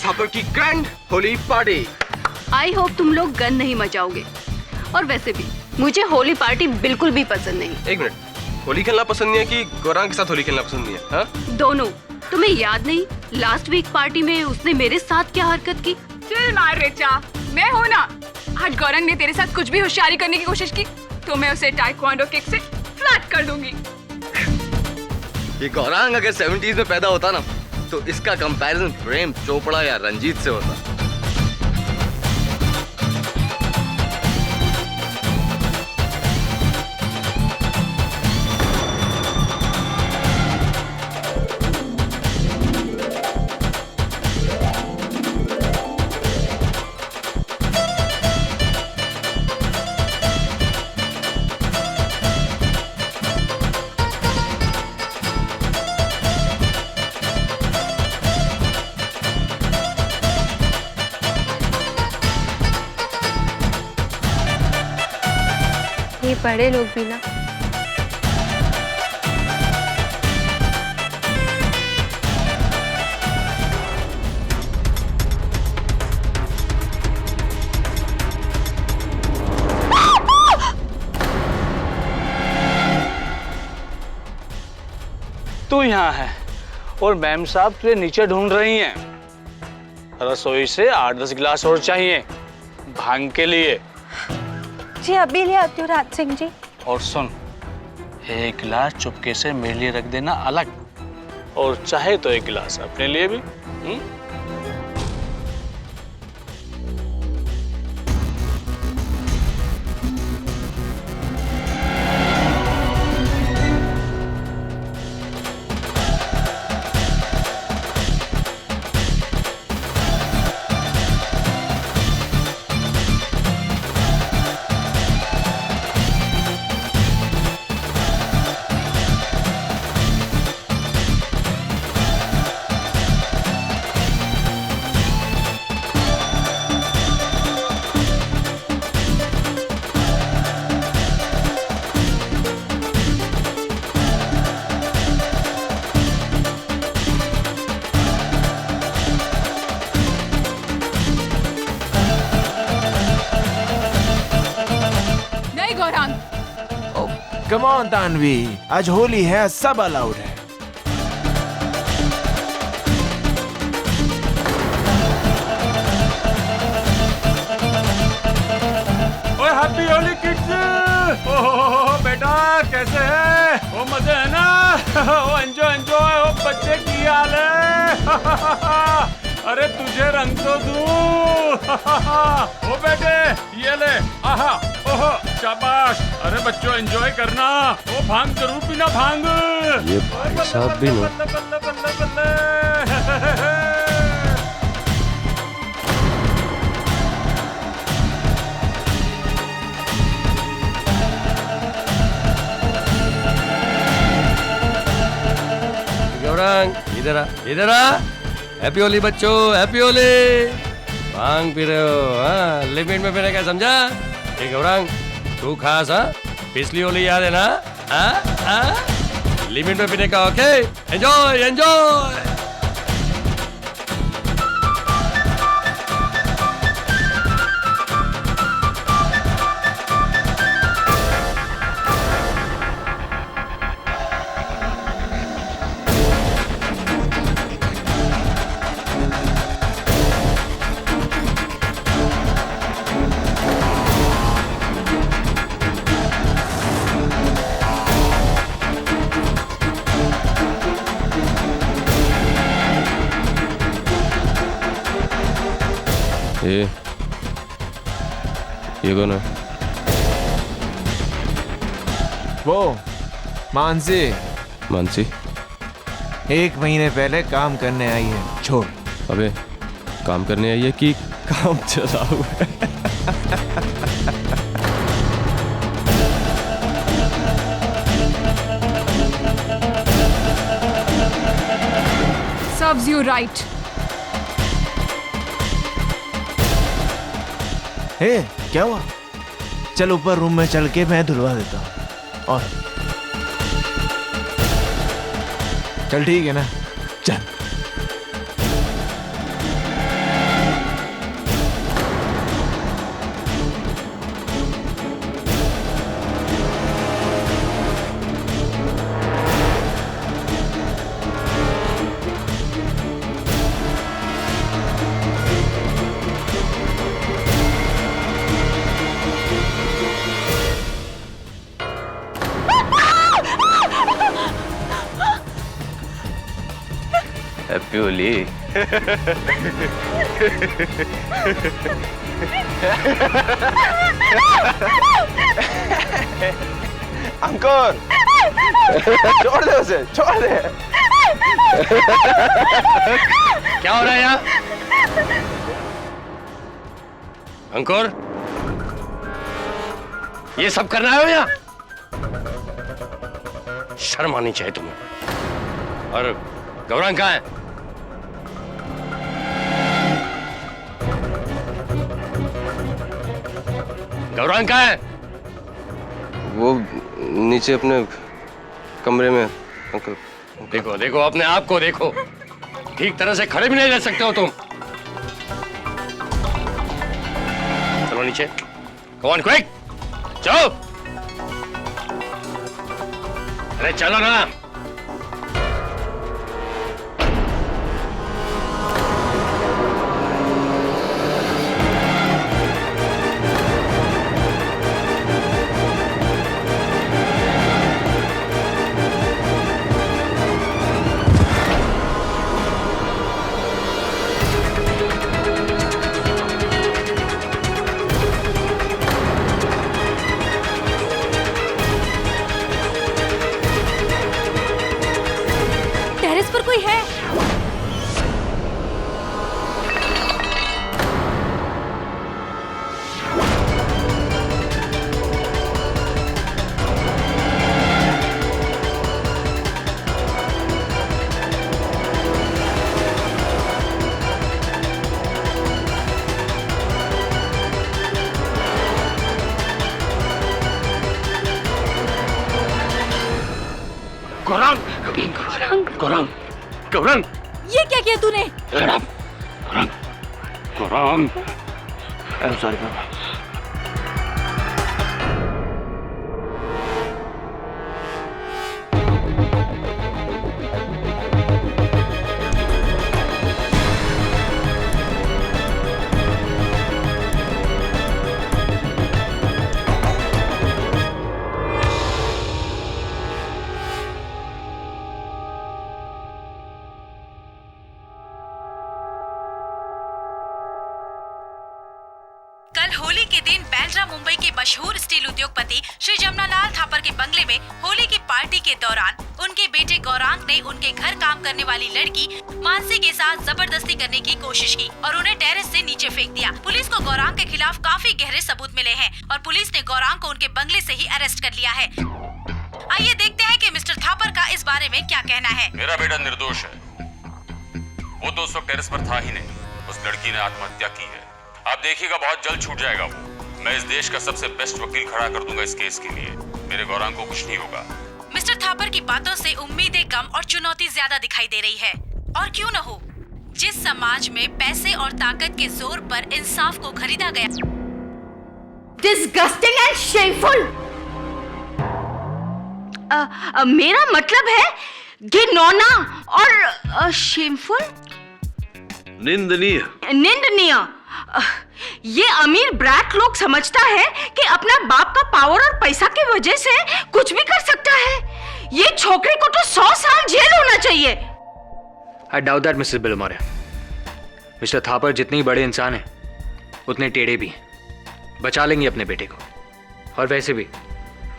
सापर की grand Holi party. I hope तुम लोग गन नहीं मचाओगे। और वैसे भी मुझे होली पार्टी बिल्कुल भी पसंद नहीं। एक मिनट, होली खेलना पसंद नहीं है कि गौरांग के साथ होली खेलना पसंद नहीं है? हाँ? दोनों। तुम्हें याद नहीं लास्ट वीक पार्टी में उसने मेरे साथ क्या हरकत की? चिल मार रेचा, मैं हूँ ना। आज गौरंग ने तेरे साथ कुछ भी होशियारी करने की कोशिश की तो मैं उसे टाइक्वांडो किक से फ्लैट कर दूंगी। ये गौरांग अगर 70s में पैदा होता ना तो इसका कंपैरिजन प्रेम चोपड़ा या रंजीत से होता। ये बड़े लोग भी ना। तू यहाँ है और मैम साहब तुझे नीचे ढूंढ रही हैं। रसोई से 8-10 गिलास और चाहिए भांग के लिए। जी अभी ले आती हूँ राज सिंह जी। और सुन, एक गिलास चुपके से मेरे लिए रख देना अलग, और चाहे तो एक गिलास अपने लिए भी। कम ऑन तानवी, आज होली है, सब अलाउड है। ओए हैप्पी होली किड्स। ओह बेटा कैसे है? ओ मजे है ना? ओ एंजॉय एंजॉय। ओ बच्चे की हाल है? अरे तुझे रंग तो दूं। ओ बेटे ये ले। आहा ओहो शाबाश। अरे बच्चों एंजॉय करना। ओ भांग जरूर पीना भांग। ये भाई साहब भी ना। बल्ले बल्ले बल्ले बल्ले। गौरांग इधर आ, इधर आ। हैप्पी होली बच्चों, हैप्पी होली। भांग पी रहे हो? हाँ, लिमिट में पीने का समझा? ये गौरांग तू खास, हाँ? पिछली होली याद है ना? लिमिट में पीने का। Okay, enjoy enjoy. ये कौन है? वो मानसी। मानसी 1 महीने पहले काम करने आई है। छोड़। अबे काम करने आई है कि काम चला हुआ है? Serves you right. हे क्या हुआ? चल ऊपर रूम में चल के मैं धुलवा देता हूँ। और चल ठीक है ना? चल। हैप्पी होली। अंकुर छोड़ दे उसे, छोड़ दे। क्या हो रहा है यहाँ? अंकुर, ये सब करना है यहाँ? शर्म आनी चाहिए तुम्हें। और गौरांग कहाँ है? गौरांग कहाँ है? वो नीचे अपने कमरे में। अंकल देखो देखो, अपने आप को देखो, ठीक तरह से खड़े भी नहीं रह सकते हो तुम। चलो नीचे, Go on, quick! चलो। अरे चलो ना। टेरेस पर कोई है? गौरांग, गौरांग, गौरांग, ये क्या किया तूने? गौरांग, गौरांग, सॉरी बाबा। कल होली के दिन बांद्रा मुंबई के मशहूर स्टील उद्योगपति श्री जमनालाल थापर के बंगले में होली की पार्टी के दौरान उनके बेटे गौरांग ने उनके घर काम करने वाली लड़की मानसी के साथ जबरदस्ती करने की कोशिश की और उन्हें टेरेस से नीचे फेंक दिया। पुलिस को गौरांग के खिलाफ काफी गहरे सबूत मिले हैं और पुलिस ने गौरांग को उनके बंगले से ही अरेस्ट कर लिया है। आइए देखते हैं कि मिस्टर थापर का इस बारे में क्या कहना है। मेरा बेटा निर्दोष है। वो तो उस वक्त टेरेस पर था ही नहीं। उस लड़की ने आत्महत्या की है। आप देखिएगा बहुत जल्द छूट जाएगा वो। मैं इस देश का सबसे बेस्ट वकील खड़ा कर दूंगा इस केस के लिए। मेरे गौरांग को कुछ नहीं होगा। मिस्टर थापर की बातों से उम्मीदें कम और चुनौती ज्यादा दिखाई दे रही है। और क्यों न हो, जिस समाज में पैसे और ताकत के जोर पर इंसाफ को खरीदा गया। Disgusting and shameful. मेरा मतलब है घिनौना और शेमफुल, निंदनीय। निंदनीय। ये अमीर ब्रैट लोग समझता है कि अपना बाप का पावर और पैसा की वजह से कुछ भी कर सकता है। ये छोकरे को तो 100 साल जेल होना चाहिए। I doubt that, Mrs. Bilumoria. Mister Thapar जितने ही बड़े इंसान हैं, उतने टेढ़े भी हैं। बचा लेंगे अपने बेटे को। और वैसे भी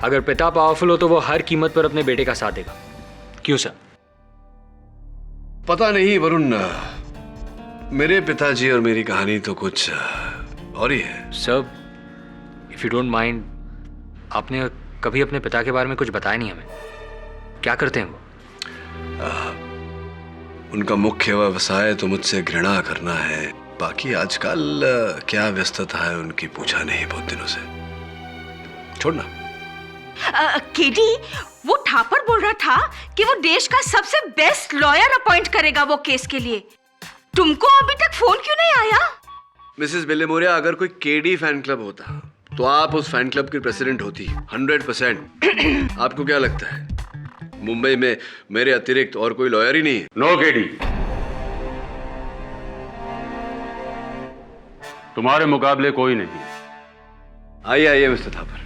अगर पिता पावरफुल हो तो वो हर कीमत पर अपने बेटे का साथ देगा। क्यों सर? पता नहीं वरुण, मेरे पिताजी और मेरी कहानी तो कुछ और ही है। Sir, if you don't mind, आपने कभी अपने पिता के बारे में कुछ बताया नहीं हमें। क्या करते हैं वो? उनका मुख्य व्यवसाय तो मुझसे घृणा करना है। बाकी आजकल क्या व्यस्तता है उनकी पूछा नहीं बहुत दिनों से। छोड़ना। केडी, वो थापर बोल रहा था कि वो देश का सबसे बेस्ट लॉयर अपॉइंट करेगा वो केस के लिए। तुमको अभी तक फोन क्यों नहीं आया? मिसेस बिलेमोरिया, अगर कोई केडी फैन क्लब होता तो आप उस फैन क्लब की प्रेसिडेंट होती 100%। आपको क्या लगता है मुंबई में मेरे अतिरिक्त और कोई लॉयर ही नहीं है? नो केडी, तुम्हारे मुकाबले कोई नहीं। आइए आइए मिस्टर थापर।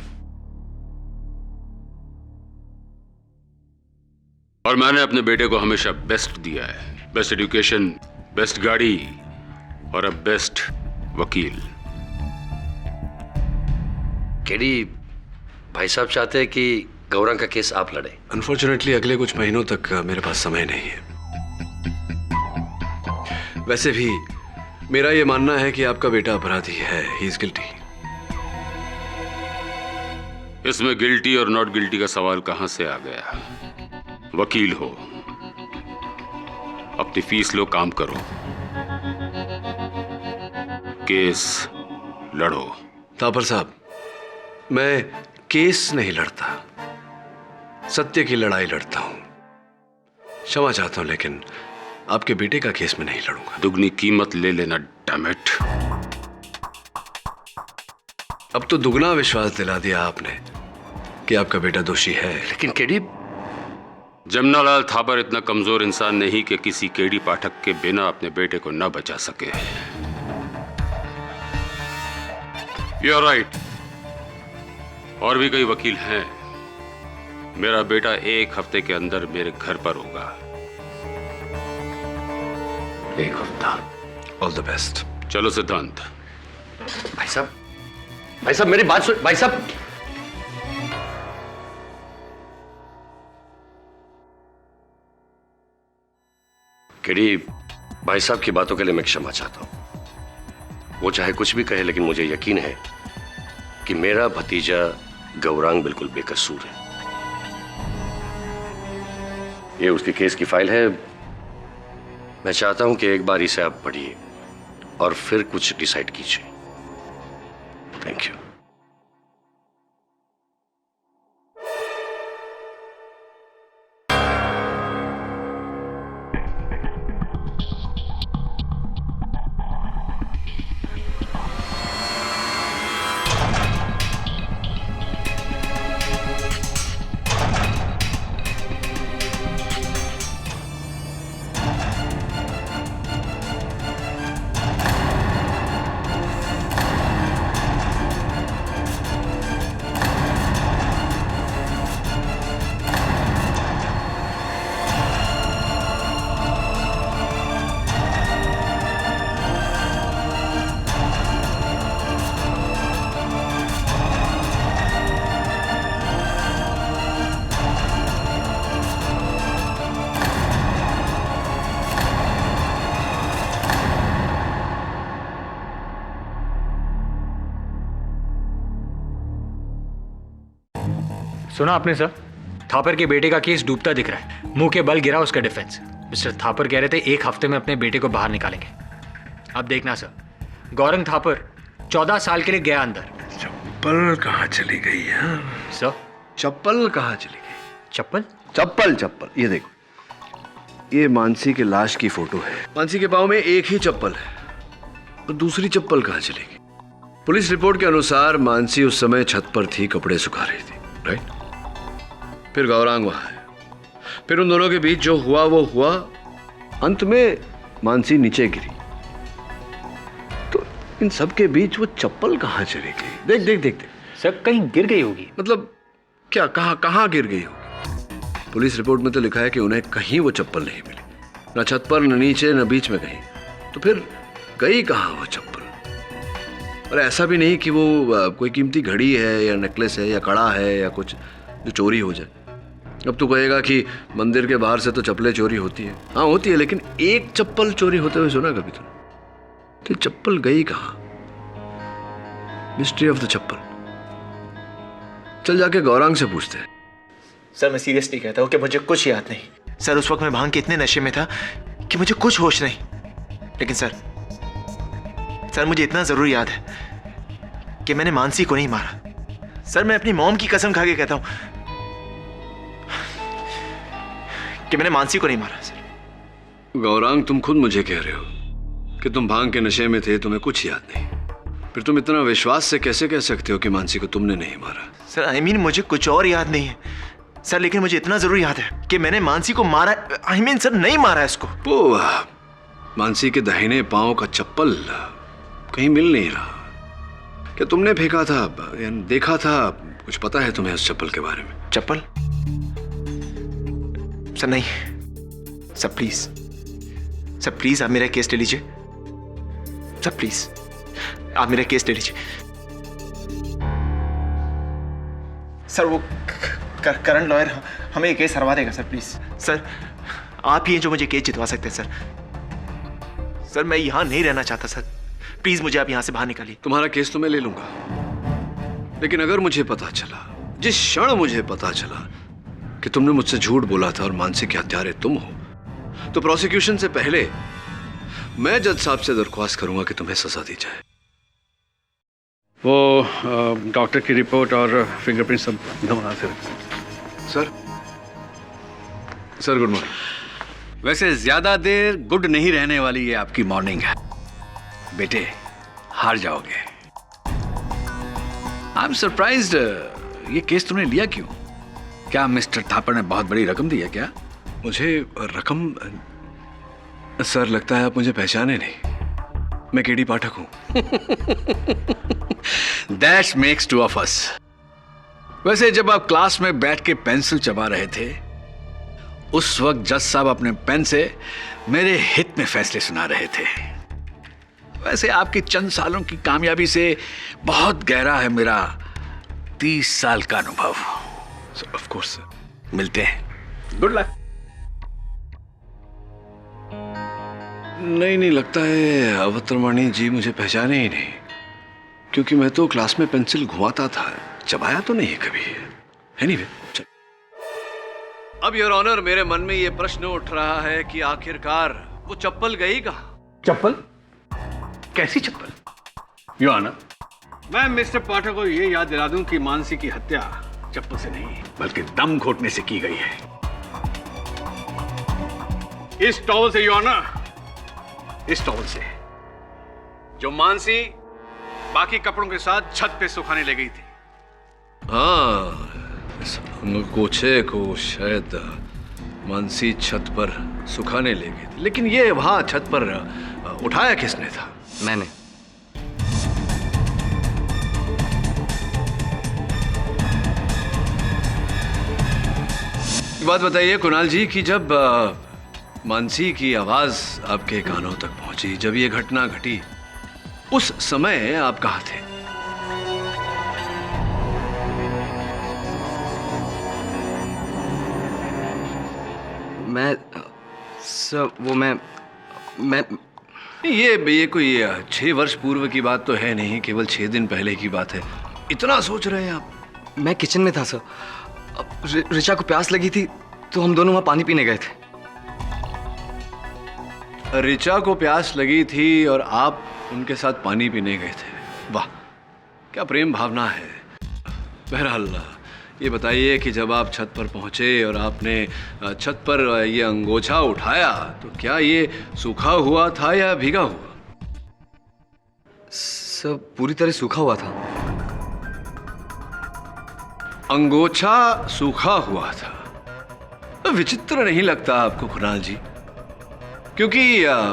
और मैंने अपने बेटे को हमेशा बेस्ट दिया है, बेस्ट एजुकेशन, बेस्ट गाड़ी और अब बेस्ट वकील। केडी, भाई साहब चाहते हैं कि गौरंग का केस आप लड़े। अनफॉर्चुनेटली अगले कुछ महीनों तक मेरे पास समय नहीं है। वैसे भी मेरा ये मानना है कि आपका बेटा अपराधी है, ही इज गिल्टी। इसमें गिल्टी और नॉट गिल्टी का सवाल कहां से आ गया? वकील हो, अपनी फीस लो, काम करो, केस लड़ो। थापर साहब, मैं केस नहीं लड़ता, सत्य की लड़ाई लड़ता हूं। क्षमा चाहता हूं, लेकिन आपके बेटे का केस में नहीं लड़ूंगा। दुगनी कीमत ले लेना, डैमेट। अब तो दुगना विश्वास दिला दिया आपने कि आपका बेटा दोषी है। लेकिन केडी, जमनालाल थापर इतना कमजोर इंसान नहीं कि किसी केडी पाठक के बिना अपने बेटे को न बचा सके। यू आर राइट, और भी कई वकील हैं। मेरा बेटा 1 हफ्ते के अंदर मेरे घर पर होगा। 1 हफ्ता। All the best. चलो सिद्धांत। भाई साहब मेरी बात सुन। भाई साहब, केडी, भाई साहब की बातों के लिए मैं क्षमा चाहता हूं। वो चाहे कुछ भी कहे, लेकिन मुझे यकीन है कि मेरा भतीजा गौरांग बिल्कुल बेकसूर है। ये उसकी केस की फाइल है। मैं चाहता हूं कि एक बार इसे आप पढ़िए और फिर कुछ डिसाइड कीजिए। Thank you. सुना आपने सर? थापर के बेटे का केस डूबता दिख रहा है। मुंह के बल गिरा उसका डिफेंस। मिस्टर थापर कह रहे थे 1 हफ्ते में अपने बेटे को बाहर निकालेंगे। अब देखना सर, गौरंग थापर 14 साल के लिए गया अंदर। चप्पल कहाँ चली गई है सर? चप्पल कहाँ चली गई? चप्पल? चप्पल, ये देखो, ये मानसी के लाश की फोटो है। मानसी के पाँव में एक ही चप्पल है, और दूसरी चप्पल कहाँ चली गई? पुलिस रिपोर्ट के अनुसार मानसी उस समय छत पर थी, कपड़े सुखा रही थी, राइट? फिर गौरांग वहां है, फिर उन दोनों के बीच जो हुआ वो हुआ, अंत में मानसी नीचे गिरी। तो इन सब के बीच वो चप्पल कहां चली गई? देख सर, कहीं गिर गई होगी। मतलब क्या? कहां गिर गई होगी? पुलिस रिपोर्ट में तो लिखा है कि उन्हें कहीं वो चप्पल नहीं मिली, न छत पर, न नीचे, न बीच में कहीं। तो फिर गई कहां वो चप्पल? और ऐसा भी नहीं कि वो कोई कीमती घड़ी है या नेकलेस है या कड़ा है या कुछ जो चोरी हो जाए। अब तो कहेगा कि मंदिर के बाहर से तो चप्पलें चोरी होती है। हाँ होती है, लेकिन एक चप्पल चोरी होते हुए सुना कभी तुमने? तो चप्पल गई कहां? मिस्ट्री ऑफ द चप्पल। चल जाके गौरांग से पूछते हैं। सर मैं सीरियसली कहता हूँ कि मुझे कुछ याद नहीं। सर उस वक्त मैं भांग के इतने नशे में था कि मुझे कुछ होश नहीं। लेकिन सर मुझे इतना जरूर याद है कि मैंने मानसी को नहीं मारा। सर मैं अपनी मॉम की कसम खा के कहता हूं कि मैंने मानसी को नहीं मारा। सर गौरांग, तुम खुद मुझे कह रहे हो कि तुम भांग के नशे में थे, तुम्हें कुछ याद नहीं। फिर तुम इतना विश्वास से कैसे कह सकते हो कि मानसी को तुमने नहीं मारा? सर आई मीन मुझे कुछ और याद नहीं है सर, लेकिन मुझे इतना जरूर याद है कि मैंने मानसी को मारा। आई मीन सर नहीं मारा इसको। वो मानसी के दाहिने पांव का चप्पल कहीं मिल नहीं रहा। क्या तुमने फेंका था या देखा था? कुछ पता है तुम्हें उस चप्पल के बारे में? चप्पल? सर नहीं, सर प्लीज आप मेरा केस ले लीजिए। सर प्लीज आप मेरा केस ले लीजिए। सर वो करंट लॉयर हमें ये केस हरवा देगा सर, प्लीज। सर आप ही हैं जो मुझे केस जितवा सकते हैं सर। सर मैं यहां नहीं रहना चाहता सर, प्लीज मुझे आप यहां से बाहर निकालिए। तुम्हारा केस तो मैं ले लूंगा, लेकिन अगर मुझे पता चला, जिस क्षण मुझे पता चला कि तुमने मुझसे झूठ बोला था और मानसिक हत्यारे तुम हो, तो प्रोसिक्यूशन से पहले मैं जज साहब से दरख्वास्त करूंगा कि तुम्हें सजा दी जाए। वो डॉक्टर की रिपोर्ट और फिंगरप्रिंट सब नमूना से। Sir good morning. वैसे ज्यादा देर गुड नहीं रहने वाली ये आपकी मॉर्निंग है बेटे, हार जाओगे। आई एम सरप्राइज्ड, ये केस तुमने लिया क्यों? क्या मिस्टर थापर ने बहुत बड़ी रकम दी है क्या? मुझे रकम? सर लगता है आप मुझे पहचाने नहीं, मैं केडी पाठक हूं। That makes two of us. वैसे जब आप क्लास में बैठ के पेंसिल चबा रहे थे, उस वक्त जज साहब अपने पेन से मेरे हित में फैसले सुना रहे थे। वैसे आपकी चंद सालों की कामयाबी से बहुत गहरा है मेरा 30 साल का अनुभव। Of course sir. मिलते हैं, गुड लक। नहीं लगता है अवतरवाणी जी मुझे पहचाने ही नहीं, क्योंकि मैं तो क्लास में पेंसिल घुमाता था, चबाया तो नहीं कभी। एनीवे, चल। अब योर ऑनर, मेरे मन में ये प्रश्न उठ रहा है कि आखिरकार वो चप्पल गई कहां? चप्पल? कैसी चप्पल? योर ऑनर, मैं मिस्टर पाठक को ये याद दिला दूं कि मानसी की हत्या चप्पल से नहीं बल्कि दम घोटने से की गई है। इस टॉवल से योर ऑनर, इस टॉवल से जो मानसी बाकी कपड़ों के साथ छत पे सुखाने ले गई थी। हाँ, इस अंगोछे को शायद मानसी छत पर सुखाने ले गई थी, लेकिन ये वहां छत पर उठाया किसने था? मैंने। बात बताइए कुणाल जी कि जब मानसी की आवाज आपके कानों तक पहुंची, जब ये घटना घटी, उस समय आप कहाँ थे? मैं सर, वो मैं ये कोई 6 वर्ष पूर्व की बात तो है नहीं, केवल 6 दिन पहले की बात है। इतना सोच रहे हैं आप? मैं किचन में था सर, ऋचा को प्यास लगी थी तो हम दोनों वहां पानी पीने गए थे। ऋचा को प्यास लगी थी और आप उनके साथ पानी पीने गए थे। वाह, क्या प्रेम भावना है। बहरहाल ये बताइए कि जब आप छत पर पहुंचे और आपने छत पर ये अंगोछा उठाया, तो क्या ये सूखा हुआ था या भीगा हुआ? सब पूरी तरह सूखा हुआ था। अंगोछा सूखा हुआ था? विचित्र नहीं लगता आपको कुणाल जी? क्योंकि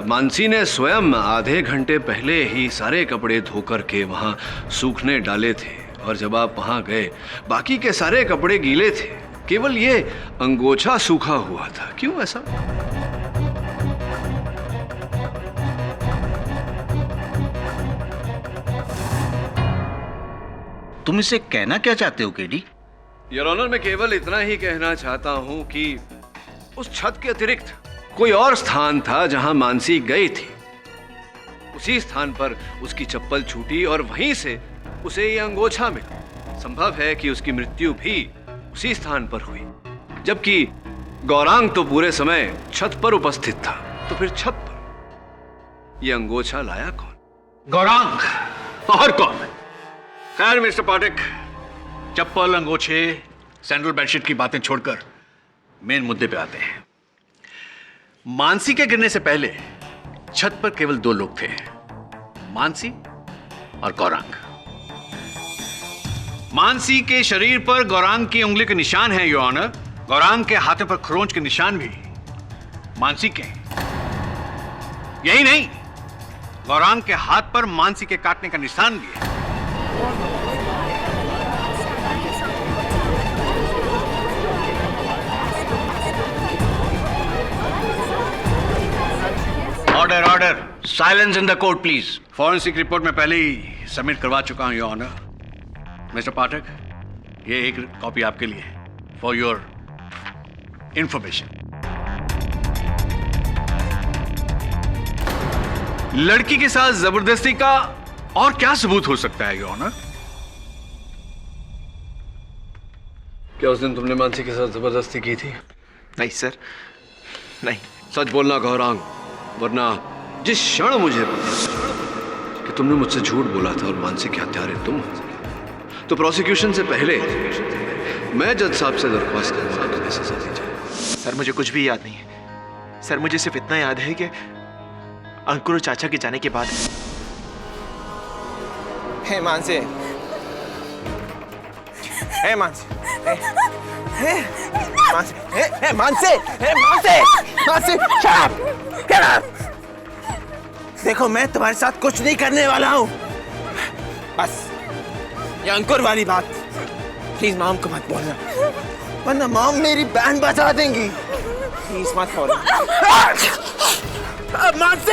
मानसी ने स्वयं आधे घंटे पहले ही सारे कपड़े धोकर के वहां सूखने डाले थे, और जब आप वहां गए बाकी के सारे कपड़े गीले थे, केवल ये अंगोछा सूखा हुआ था। क्यों ऐसा? तुम इसे कहना क्या चाहते हो केडी? योर ऑनर, मैं केवल इतना ही कहना चाहता हूं कि उस छत के अतिरिक्त कोई और स्थान था जहां मानसी गई थी। उसी स्थान पर उसकी चप्पल छूटी और वहीं से उसे ये अंगोछा मिला। संभव है कि उसकी मृत्यु भी उसी स्थान पर हुई, जबकि गौरांग तो पूरे समय छत पर उपस्थित था। तो फिर छत पर ये अंगोछा लाया कौन? गौरांग और कौन? खैर मिस्टर पाठक, चप्पल, अंगोछे, सैंडल, बेडशीट की बातें छोड़कर मेन मुद्दे पे आते हैं। मानसी के गिरने से पहले छत पर केवल 2 लोग थे, मानसी और गौरांग। मानसी के शरीर पर गौरांग की उंगली के निशान हैं योर ऑनर। गौरांग के हाथों पर खरोंच के निशान भी मानसी के हैं। यही नहीं, गौरांग के हाथ पर मानसी के काटने का निशान भी है। Order. Silence in the court please. Forensic report में पहले ही सबमिट करवा चुका हूं योर ऑनर। मिस्टर पाठक, ये एक कॉपी आपके लिए फॉर योर इंफॉर्मेशन। लड़की के साथ जबरदस्ती का और क्या सबूत हो सकता है योर ऑनर? क्या उस दिन तुमने मानसी के साथ जबरदस्ती की थी? नहीं सर, नहीं। सच बोलना गौरांग, वरना जिस क्षण मुझे पता चला कि तुमने मुझसे झूठ बोला था और मानसी के हत्यारे तुम हो, तो प्रोसिक्यूशन से पहले मैं जज साहब से दरख्वास्त करूंगा तुम्हें सजा दी जाए। सर मुझे कुछ भी याद नहीं है। सर मुझे सिर्फ इतना याद है कि अंकुर और चाचा के जाने के बाद हे मानसी, हे मानसी, हे मानसी, हे मानसी, हे Mansi, Mansi, shut up, get up। देखो मैं तुम्हारे साथ कुछ नहीं करने वाला हूँ। बस ये अंकुर वाली बात प्लीज मॉम को मत बोलना, वरना मॉम मेरी बैंड बजा देंगी। प्लीज मत बोलना। मानसी,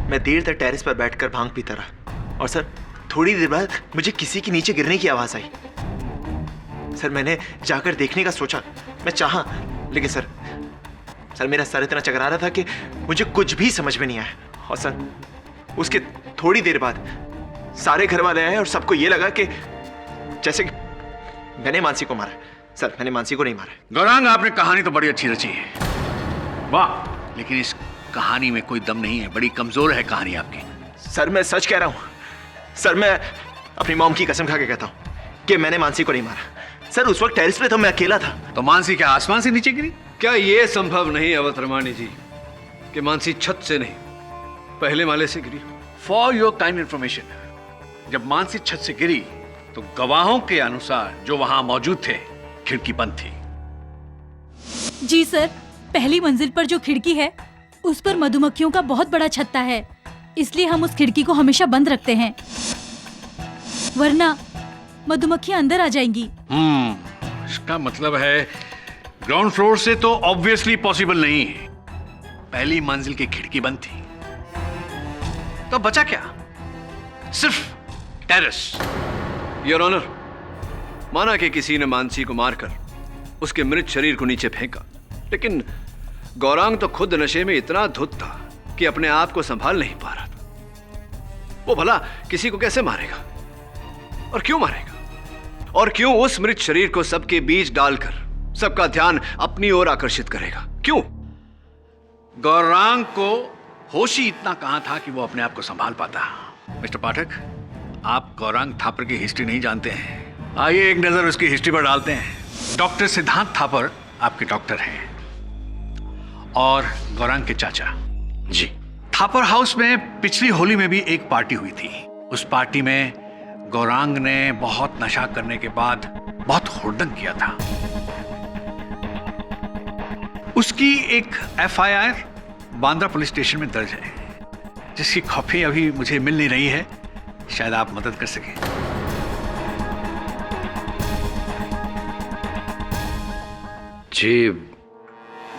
मैं देर तक टेरेस पर बैठकर भांग पीता रहा और सर थोड़ी देर बाद मुझे किसी के नीचे गिरने की आवाज आई। सर मैंने जाकर देखने का सोचा, मैं चाहा, लेकिन सर मेरा सर इतना चकरा रहा था कि मुझे कुछ भी समझ में नहीं आया। और सर उसके थोड़ी देर बाद सारे घर वाले आए और सबको ये लगा कि जैसे कि मैंने मानसी को मारा। सर मैंने मानसी को नहीं मारा। गौरांग, आपने कहानी तो बड़ी अच्छी रची है, वाह, लेकिन इस कहानी में कोई दम नहीं है, बड़ी कमजोर है कहानी आपकी। सर मैं सच कह रहा हूं। सर मैं अपनी मॉम की कसम खा के कहता हूं कि मैंने मानसी को नहीं मारा। सर उस वक्त टेरेस पे तो मैं अकेला था। तो मानसी क्या आसमान से नीचे गिरी? क्या यह संभव नहीं अवतरमानी जी कि मानसी छत से नहीं पहले माले से गिरी? फॉर योर काइंड इंफॉर्मेशन, जब मानसी छत से गिरी तो गवाहों के अनुसार जो वहां मौजूद थे खिड़की बंद थी। जी सर, पहली मंजिल पर जो खिड़की है उस पर मधुमक्खियों का बहुत बड़ा छत्ता है, इसलिए हम उस खिड़की को हमेशा बंद रखते हैं, वरना मधुमक्खियां अंदर आ जाएंगी। इसका मतलब है ग्राउंड फ्लोर से तो ऑब्वियसली पॉसिबल नहीं है, पहली मंजिल की खिड़की बंद थी, तो बचा क्या? सिर्फ टेरेस। योर ऑनर, माना कि किसी ने मानसी को मारकर उसके मृत शरीर को नीचे फेंका, लेकिन गौरांग तो खुद नशे में इतना धुत था कि अपने आप को संभाल नहीं पा रहा था। वो भला किसी को कैसे मारेगा और क्यों मारेगा? और क्यों उस मृत शरीर को सबके बीच डालकर सबका ध्यान अपनी ओर आकर्षित करेगा? क्यों? गौरांग को होश ही इतना कहां था कि वो अपने आप को संभाल पाता। मिस्टर पाठक, आप गौरांग थापर की हिस्ट्री नहीं जानते हैं, आइए एक नजर उसकी हिस्ट्री पर डालते हैं। डॉक्टर सिद्धांत थापर आपके डॉक्टर हैं और गौरांग के चाचा। जी। थापर हाउस में पिछली होली में भी एक पार्टी हुई थी। उस पार्टी में गौरांग ने बहुत नशा करने के बाद बहुत हुड़दंग किया था। उसकी एक एफआईआर बांद्रा पुलिस स्टेशन में दर्ज है, जिसकी कॉपी अभी मुझे मिल नहीं रही है, शायद आप मदद कर सकें। जी,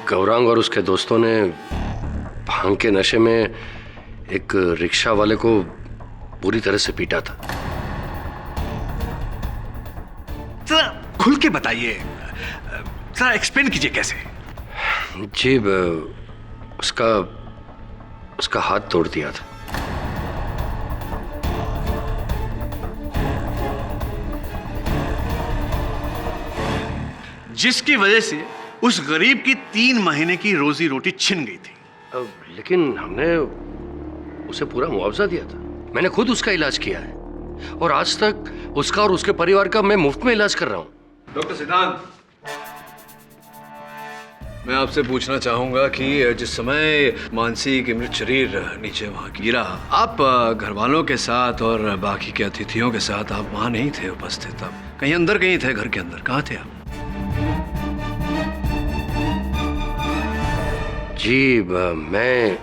गौरांग और उसके दोस्तों ने भांग के नशे में एक रिक्शा वाले को पूरी तरह से पीटा था। जरा खुल के बताइए, जरा एक्सप्लेन कीजिए कैसे। जी, उसका हाथ तोड़ दिया था। जिसकी वजह से उस गरीब की 3 महीने की रोजी रोटी छिन गई थी। लेकिन हमने उसे पूरा मुआवजा दिया था, मैंने खुद उसका इलाज किया है और आज तक उसका और उसके परिवार का मैं मुफ्त में इलाज कर रहा हूं। डॉक्टर सिद्धांत, मैं आपसे पूछना चाहूंगा कि जिस समय मानसी के मृत शरीर नीचे वहां गिरा, आप घर वालों के साथ और बाकी के अतिथियों के साथ आप वहां नहीं थे उपस्थित? आप कहीं अंदर कहीं थे, घर के अंदर कहाँ थे आप? जी, मैं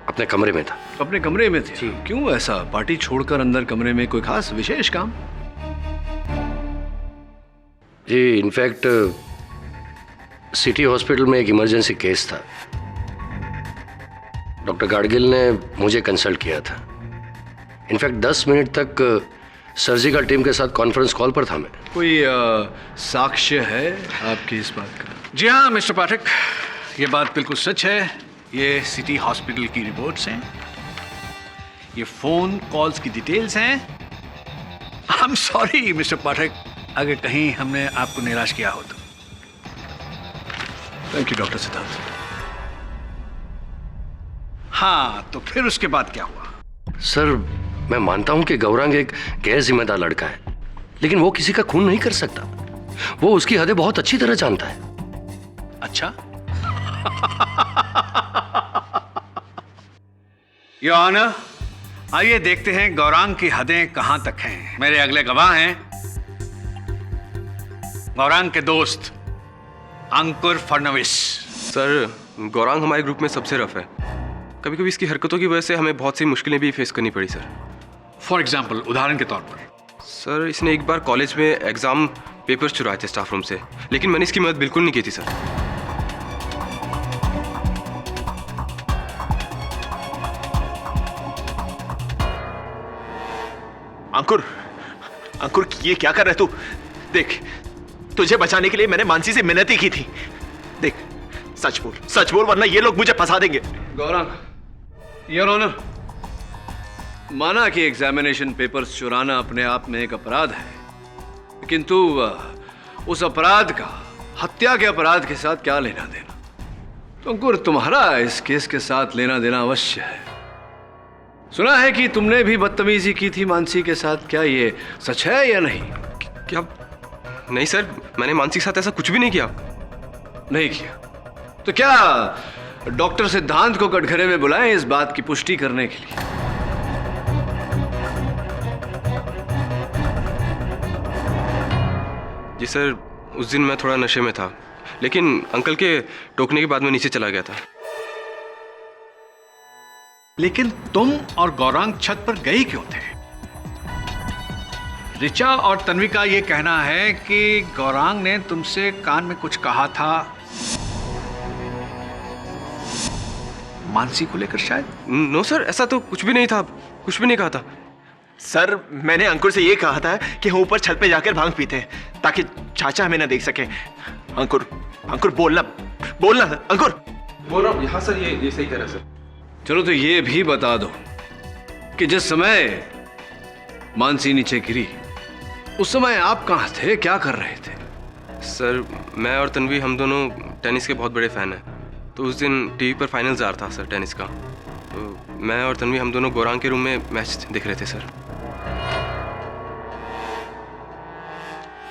अपने कमरे में था। अपने कमरे में थे? क्यों ऐसा? पार्टी छोड़कर अंदर कमरे में कोई खास विशेष काम? जी इनफैक्ट सिटी हॉस्पिटल में एक इमरजेंसी केस था। डॉक्टर गाडगिल ने मुझे कंसल्ट किया था। इनफैक्ट 10 मिनट तक सर्जिकल टीम के साथ कॉन्फ्रेंस कॉल पर था मैं। कोई साक्ष्य है आपकी इस बात का? जी हाँ मिस्टर पाठक, ये बात बिल्कुल सच है। ये सिटी हॉस्पिटल की रिपोर्ट्स हैं, ये फोन कॉल्स की डिटेल्स हैं। आई एम सॉरी मिस्टर पाठक, अगर कहीं हमने आपको निराश किया हो तो। Thank you doctor Siddharth. हाँ, तो फिर उसके बाद क्या हुआ? सर मैं मानता हूं कि गौरांग एक गैर जिम्मेदार लड़का है, लेकिन वो किसी का खून नहीं कर सकता। वो उसकी हदें बहुत अच्छी तरह जानता है। अच्छा योर ऑनर, आइए देखते हैं गौरांग की हदें कहां तक हैं। मेरे अगले गवाह हैं गौरांग के दोस्त अंकुर फडणवीस। सर गौरांग हमारे ग्रुप में सबसे रफ है। कभी कभी इसकी हरकतों की वजह से हमें बहुत सी मुश्किलें भी फेस करनी पड़ी सर। फॉर एग्जाम्पल, उदाहरण के तौर पर? सर इसने एक बार कॉलेज में एग्जाम पेपर्स चुराए थे स्टाफ रूम से, लेकिन मैंने इसकी मदद बिल्कुल नहीं की थी सर। अंकुर, अंकुर ये क्या कर रहे तू? देख, तुझे बचाने के लिए मैंने मानसी से मिन्नत ही की थी। देख, सच बोल वरना ये लोग मुझे फंसा देंगे। गौरांग, योर ऑनर, माना कि एग्जामिनेशन पेपर्स चुराना अपने आप में एक अपराध है, किंतु उस अपराध का हत्या के अपराध के साथ क्या लेना देना? तो अंकुर, तुम्हारा इस केस के साथ लेना देना अवश्य है। सुना है कि तुमने भी बदतमीजी की थी मानसी के साथ, क्या ये सच है या नहीं? क्या? नहीं सर, मैंने मानसी के साथ ऐसा कुछ भी नहीं किया। नहीं किया? तो क्या डॉक्टर सिद्धांत को कटघरे में बुलाएं इस बात की पुष्टि करने के लिए? जी सर, उस दिन मैं थोड़ा नशे में था, लेकिन अंकल के टोकने के बाद मैं नीचे चला गया था। लेकिन तुम और गौरांग छत पर गए क्यों थे? ऋचा और तन्वी का यह कहना है कि गौरांग ने तुमसे कान में कुछ कहा था, मानसी को लेकर शायद। नो सर, ऐसा तो कुछ भी नहीं था, कुछ भी नहीं कहा था। सर मैंने अंकुर से ये कहा था कि हम ऊपर छत पे जाकर भांग पीते हैं ताकि चाचा हमें ना देख सके। अंकुर, अंकुर बोलना अंकुर। बोल रहा हूँ। हाँ सर, ये सही कह रहा है सर। चलो तो ये भी बता दो कि जिस समय मानसी नीचे गिरी उस समय आप कहाँ थे, क्या कर रहे थे? सर मैं और तन्वी, हम दोनों टेनिस के बहुत बड़े फैन हैं। तो उस दिन टीवी पर फाइनल्स आ रहा था सर टेनिस का, तो मैं और तन्वी हम दोनों गौरांग के रूम में मैच देख रहे थे सर।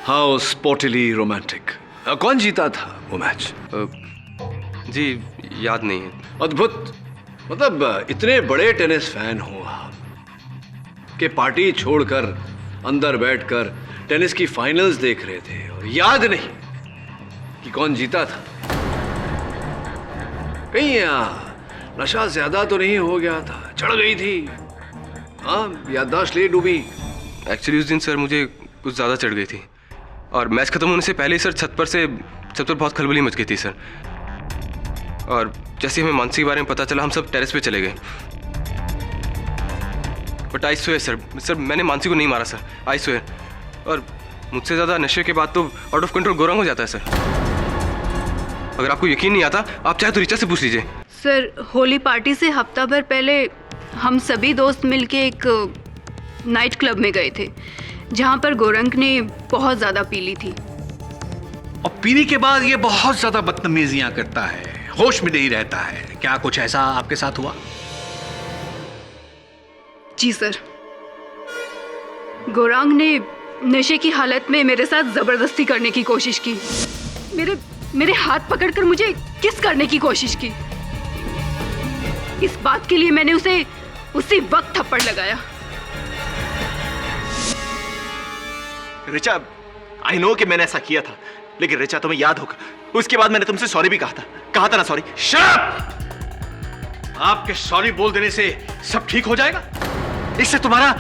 How स्पोर्टिली romantic. कौन जीता था वो मैच? जी याद नहीं है। अद्भुत। मतलब इतने बड़े टेनिस फैन हो आप कि पार्टी छोड़कर अंदर बैठकर टेनिस की फाइनल्स देख रहे थे और याद नहीं कि कौन जीता था? कहीं नशा ज्यादा तो नहीं हो गया था, चढ़ गई थी? हाँ, याददाश्त ले डूबी? एक्चुअली उस दिन सर मुझे कुछ ज़्यादा चढ़ गई थी और मैच खत्म होने से पहले ही सर छत पर बहुत खलबली मच गई थी सर। और जैसे हमें मानसी के बारे में पता चला, हम सब टेरेस पे चले गए। बट आई स्वेयर सर मैंने मानसी को नहीं मारा सर, आई स्वेयर। और मुझसे ज़्यादा नशे के बाद तो आउट ऑफ कंट्रोल गौरांग हो जाता है सर। अगर आपको यकीन नहीं आता, आप चाहे तो ऋचा से पूछ लीजिए। सर होली पार्टी से हफ्ता भर पहले हम सभी दोस्त मिलके एक नाइट क्लब में गए थे जहाँ पर गौरांग ने बहुत ज़्यादा पी ली थी। और पीने के बाद ये बहुत ज्यादा बदतमीजियां करता है, होश में नहीं रहता है। क्या कुछ ऐसा आपके साथ हुआ? जी सर, गौरांग ने नशे की हालत में मेरे साथ जबरदस्ती करने की कोशिश की। मेरे हाथ पकड़कर मुझे किस करने की कोशिश की। इस बात के लिए मैंने उसे उसी वक्त थप्पड़ लगाया। ऋचा, आई नो कि मैंने ऐसा किया था, लेकिन ऋचा तुम्हें याद होगा उसके बाद मैंने तुमसे सॉरी भी कहा था ना? सॉरी। शट! आपके सॉरी बोल देने से सब ठीक हो जाएगा? इससे तुम्हारा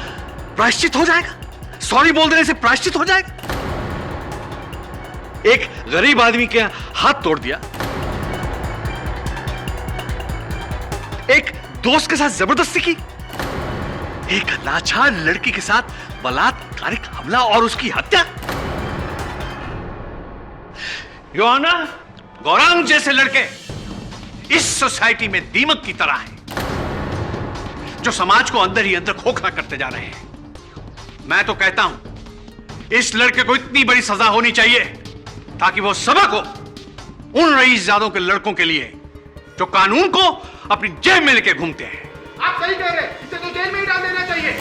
प्रायश्चित हो जाएगा? सॉरी बोल देने से प्रायश्चित हो जाएगा? एक गरीब आदमी के हाथ तोड़ दिया, एक दोस्त के साथ जबरदस्ती की, एक लाचार लड़की के साथ बलात्कारिक हमला और उसकी हत्या। योर ऑनर, गौरांग जैसे लड़के इस सोसाइटी में दीमक की तरह हैं, जो समाज को अंदर ही अंदर खोखला करते जा रहे हैं। मैं तो कहता हूं इस लड़के को इतनी बड़ी सजा होनी चाहिए ताकि वो सबक हो उन रईसजादों के लड़कों के लिए जो कानून को अपनी जेब में लेके घूमते हैं। आप सही कह रहे हैं, इसे तो जेल में ही डाल देना चाहिए।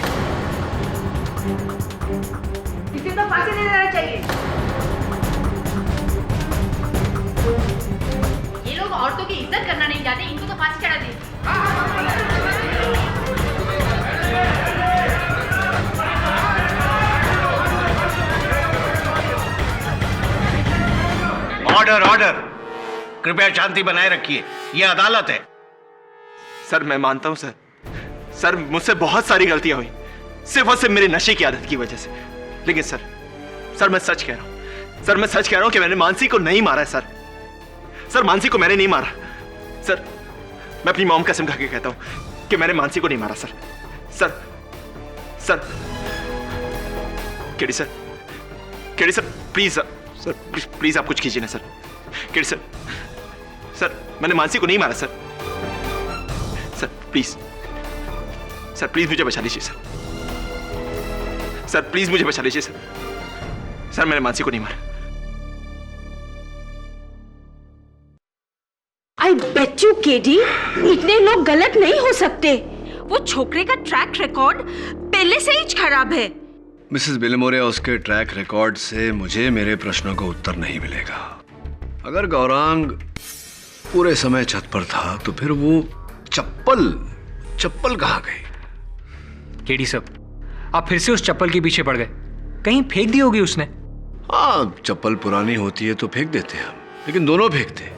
इसे तो फांसी दे देना चाहिए। ये लोग औरतों की इज्जत करना नहीं चाहते, इनको तो फांसी चढ़ा दी। ऑर्डर ऑर्डर, कृपया शांति बनाए रखिए, यह अदालत है। सर मैं मानता हूं सर मुझसे बहुत सारी गलतियां हुई, सिर्फ और सिर्फ मेरे नशे की आदत की वजह से। लेकिन सर मैं सच कह रहा हूं, सर मैं सच कह रहा हूं कि मैंने मानसी को नहीं मारा है सर मानसी को मैंने नहीं मारा सर। मैं अपनी मॉम कसम खा के कहता हूं कि मैंने मानसी को नहीं मारा sir. KD sir please sir please आप कुछ कीजिए ना सर। केडी सर मैंने मानसी को नहीं मारा सर प्लीज मुझे बचा लीजिए सर प्लीज मुझे बचा लीजिए सर मैंने मानसी को नहीं मारा। आई बेट यू केडी, इतने लोग गलत नहीं हो सकते। वो छोकरे का ट्रैक रिकॉर्ड पहले से ही खराब है। मिसेस बिलेमोरिया, उसके ट्रैक रिकॉर्ड से मुझे मेरे प्रश्नों का उत्तर नहीं मिलेगा। अगर गौरांग पूरे समय छत पर था तो फिर वो चप्पल कहाँ गई? केडी साहब, आप फिर से उस चप्पल के पीछे पड़ गए। कहीं फेंक दी होगी उसने। हाँ, चप्पल पुरानी होती है तो फेंक देते हैं हम, लेकिन दोनों फेंकते।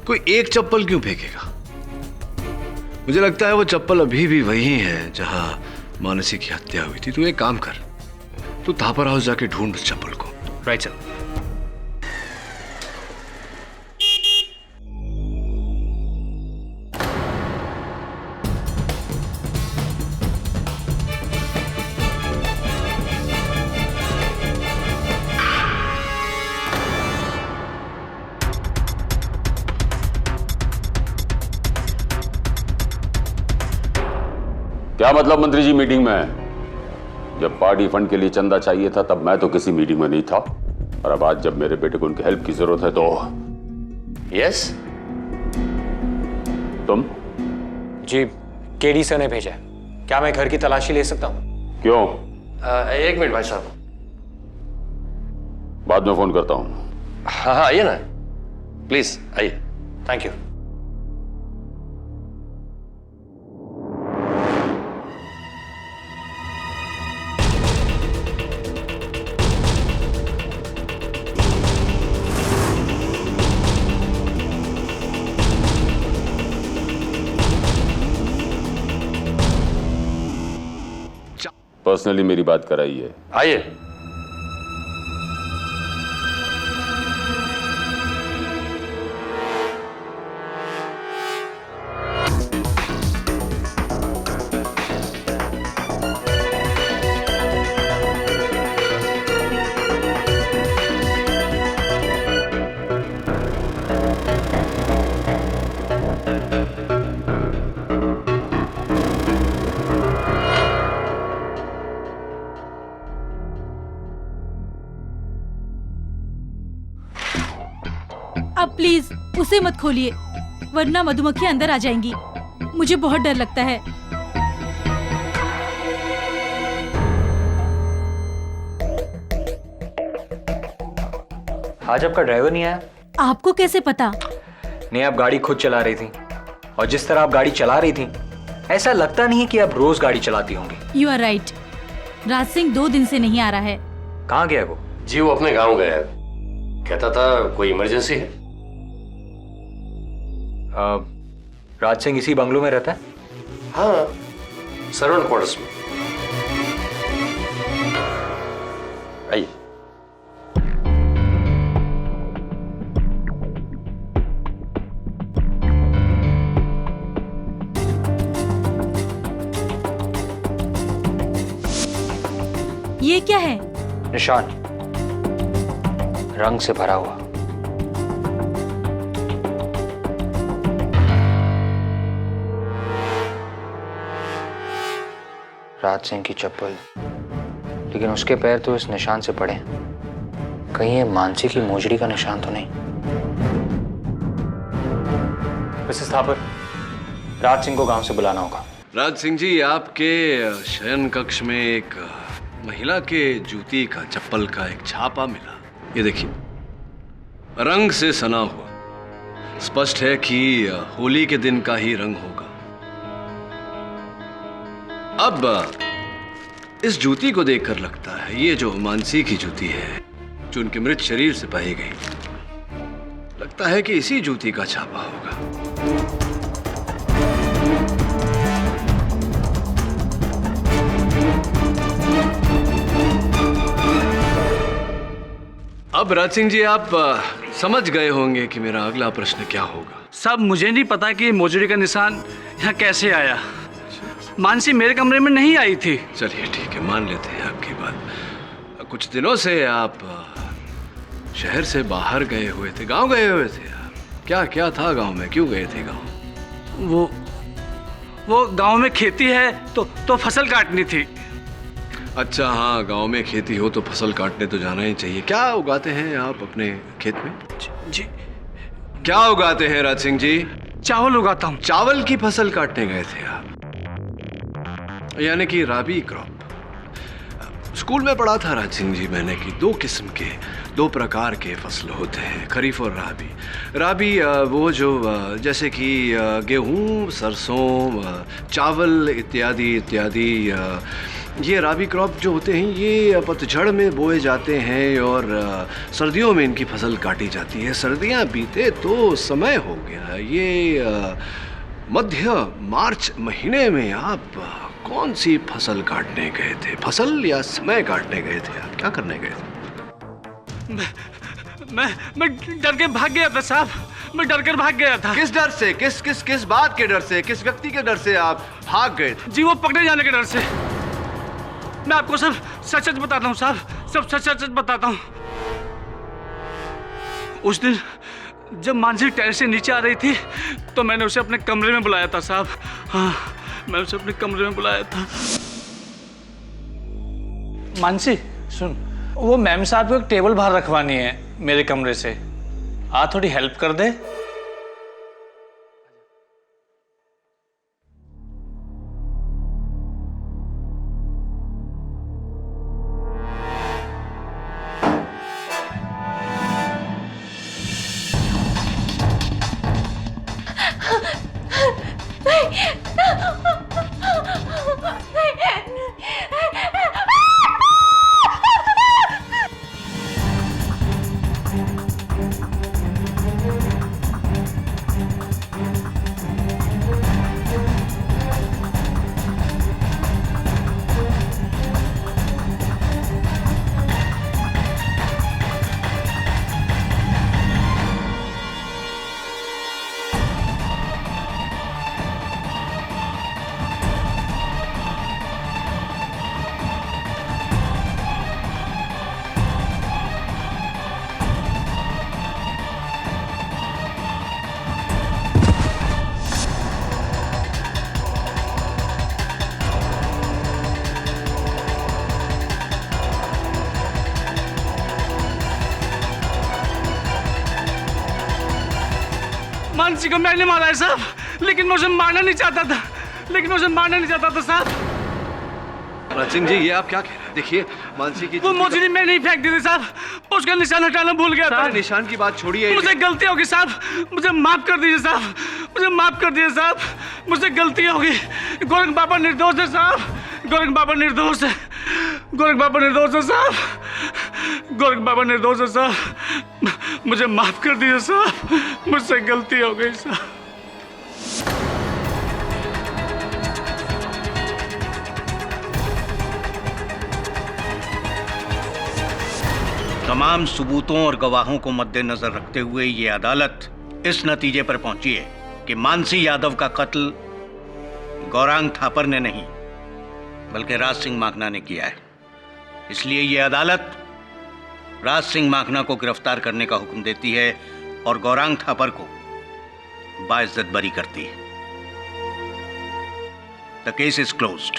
कोई एक चप्पल क्यों फेंकेगा? मुझे लगता है वो चप्पल अभी भी वही है जहां मानसी की हत्या हुई थी। तू एक काम कर, तू थापर हाउस जाके ढूंढ उस चप्पल को। Right sir. क्या मतलब मंत्री जी मीटिंग में? जब पार्टी फंड के लिए चंदा चाहिए था तब मैं तो किसी मीटिंग में नहीं था, और अब आज जब मेरे बेटे को उनकी हेल्प की जरूरत है तो यस तुम? जी, केडी सर ने भेजा है। क्या मैं घर की तलाशी ले सकता हूँ? क्यों? एक मिनट भाई साहब। बाद में फोन करता हूँ। हाँ आइए ना, प्लीज आइए। Thank you. पर्सनली मेरी बात कराइए। आइए। अब प्लीज उसे मत खोलिए, वरना मधुमक्खी अंदर आ जाएंगी। मुझे बहुत डर लगता है। आज आपका ड्राइवर नहीं आया? आपको कैसे पता? नहीं, आप गाड़ी खुद चला रही थी, और जिस तरह आप गाड़ी चला रही थी ऐसा लगता नहीं है कि आप रोज गाड़ी चलाती होंगी। You are right. Raj Singh 2 दिन से नहीं आ रहा है। कहाँ गया वो? जी वो अपने गांव गया है, कहता था कोई इमरजेंसी है। राज सिंह इसी बंगलो में रहता है? हाँ, सर्वेंट क्वार्टर्स में। आइए। ये क्या है? निशान, रंग से भरा हुआ। राज सिंह की चप्पल, लेकिन उसके पैर तो इस निशान से पड़े। कहीं ये मानसी की मोजड़ी का निशान तो नहीं? मिसेस थापर, राज सिंह को गांव से बुलाना होगा। राज सिंह जी, आपके शयन कक्ष में एक महिला के जूती का, चप्पल का एक छापा मिला। ये देखिए, रंग से सना हुआ। स्पष्ट है कि होली के दिन का ही रंग होगा। अब इस जूती को देखकर लगता है ये जो मानसी की जूती है, जो उनके मृत शरीर से पाई गई, लगता है कि इसी जूती का छापा होगा। अब राज सिंह जी, आप समझ गए होंगे कि मेरा अगला प्रश्न क्या होगा। साहब, मुझे नहीं पता कि मोजड़ी का निशान यहाँ कैसे आया। मानसी मेरे कमरे में नहीं आई थी। चलिए ठीक है, मान लेते हैं आपकी बात। कुछ दिनों से आप शहर से बाहर गए हुए थे, गांव गए हुए थे आप। क्या क्या था गांव में, क्यों गए थे गांव? वो गांव में खेती है तो फसल काटनी थी। अच्छा, हाँ, गांव में खेती हो तो फसल काटने तो जाना ही चाहिए। क्या उगाते हैं आप अपने खेत में? जी, क्या उगाते हैं राज सिंह जी? चावल उगाता हूँ। चावल की फसल काटने गए थे आप, यानी कि राबी क्रॉप। स्कूल में पढ़ा था राज सिंह जी मैंने कि दो प्रकार के फसल होते हैं, खरीफ और राबी। राबी वो जो जैसे कि गेहूं, सरसों, चावल इत्यादि इत्यादि। ये राबी क्रॉप जो होते हैं ये पतझड़ में बोए जाते हैं और सर्दियों में इनकी फसल काटी जाती है। सर्दियां बीते तो समय हो गया। ये मध्य मार्च महीने में आप कौन सी फसल काटने गए थे? फसल या समय काटने गए थे आप? क्या करने गए थे? मैं डर के भाग गया था साहब। मैं डर कर भाग गया था। किस डर से? किस बात के डर से? किस व्यक्ति के डर से आप भाग गए थे? जी, वो पकड़े जाने के डर से। मैं आपको सब सच सच बताता हूँ साहब, सब सच सच बताता हूँ। उस दिन जब मानसी टेरेस से नीचे आ रही थी तो मैंने उसे अपने कमरे में बुलाया था साहब। हाँ, मैं उसे अपने कमरे में बुलाया था। मानसी सुन, वो मैम साहब को एक टेबल बाहर रखवानी है मेरे कमरे से। आ, थोड़ी हेल्प कर दे। मानसी को मैंने मारा है साहब, लेकिन मैं उसे मारना नहीं चाहता था साहब। राज सिंह जी, ये आप क्या कह रहे हैं? देखिए, मानसी की वो मोजड़ी मैं नहीं फेंक दी थी साहब, उसका निशान हटाना भूल गया था। निशान की बात छोड़िए। मुझे गलती होगी साहब, मुझे माफ कर दीजिए साहब, मुझे माफ कर दीजिए साहब, मुझसे गलती होगी। गोरख बाबा निर्दोष है साहब, गोरख बाबा निर्दोष है, गोरख बाबा निर्दोष है साहब, गोरख बाबा निर्दोष है साहब, मुझे माफ कर दीजिए साहब, मुझसे गलती हो गई साहब। तमाम सबूतों और गवाहों को मद्देनजर रखते हुए ये अदालत इस नतीजे पर पहुंची है कि मानसी यादव का कत्ल गौरांग थापर ने नहीं बल्कि राज सिंह माखना ने किया है। इसलिए ये अदालत राज सिंह माखना को गिरफ्तार करने का हुक्म देती है और गौरांग थापर को बाइज्जत बरी करती है। The case is closed.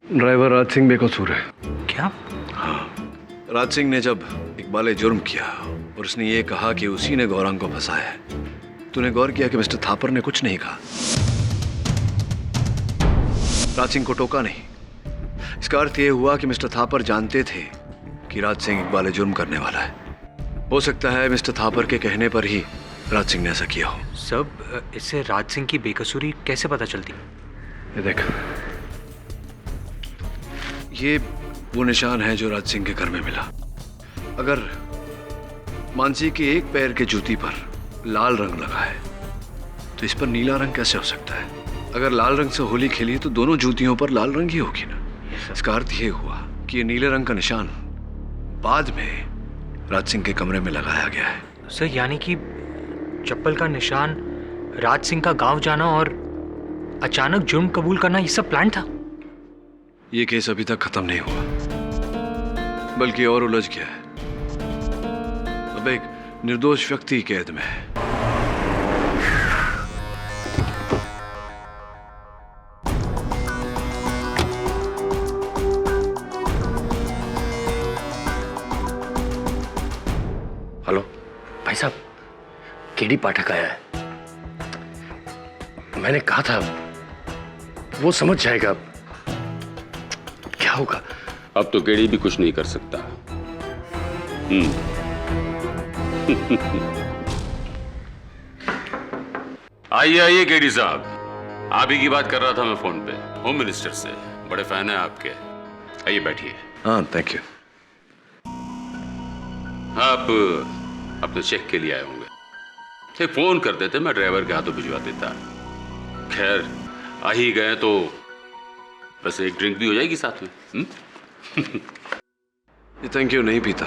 Driver Raj Singh बेकसूर है। क्या? हाँ, राज सिंह ने जब इकबाल जुर्म किया और उसने ये कहा कि उसी ने गौरांग को फंसाया है, तूने गौर किया कि मिस्टर थापर ने कुछ नहीं कहा, राज सिंह को टोका नहीं। इसका अर्थ ये हुआ कि मिस्टर थापर जानते थे कि राज सिंह इकबाल जुर्म करने वाला है। हो सकता है मिस्टर थापर के कहने पर ही राज सिंह ने ऐसा किया हो। सब इससे राज सिंह की बेकसूरी कैसे पता चलती? ये देख, ये वो निशान है जो राज सिंह के घर में मिला। अगर मानसी के एक पैर के जूती पर लाल रंग लगा है तो इस पर नीला रंग कैसे हो सकता है? अगर लाल रंग से होली खेली तो दोनों जूतियों पर लाल रंग ही होगी ना। इसका अर्थ ये हुआ कि ये नीले रंग का निशान बाद में राज सिंह के कमरे में लगाया गया है। सर, यानी कि चप्पल का निशान, राज सिंह का गांव जाना और अचानक जुर्म कबूल करना, ये सब प्लान था? ये केस अभी तक खत्म नहीं हुआ, बल्कि और उलझ गया है। अब एक निर्दोष व्यक्ति कैद में है। हेलो भाई साहब, केडी पाठक आया है। मैंने कहा था वो समझ जाएगा। क्या होगा? अब तो केडी भी कुछ नहीं कर सकता। आइए आइए केडी साहब, आप ही की बात कर रहा था मैं फोन पे, होम मिनिस्टर से। बड़े फैन है आपके। आइए बैठिए। हाँ, थैंक यू। आप अपने चेक के लिए आए होंगे। एक फोन कर देते, मैं ड्राइवर के हाथों भिजवा देता। खैर, आ ही गए तो बस एक ड्रिंक भी हो जाएगी साथ में। ये थैंक यू नहीं पीता।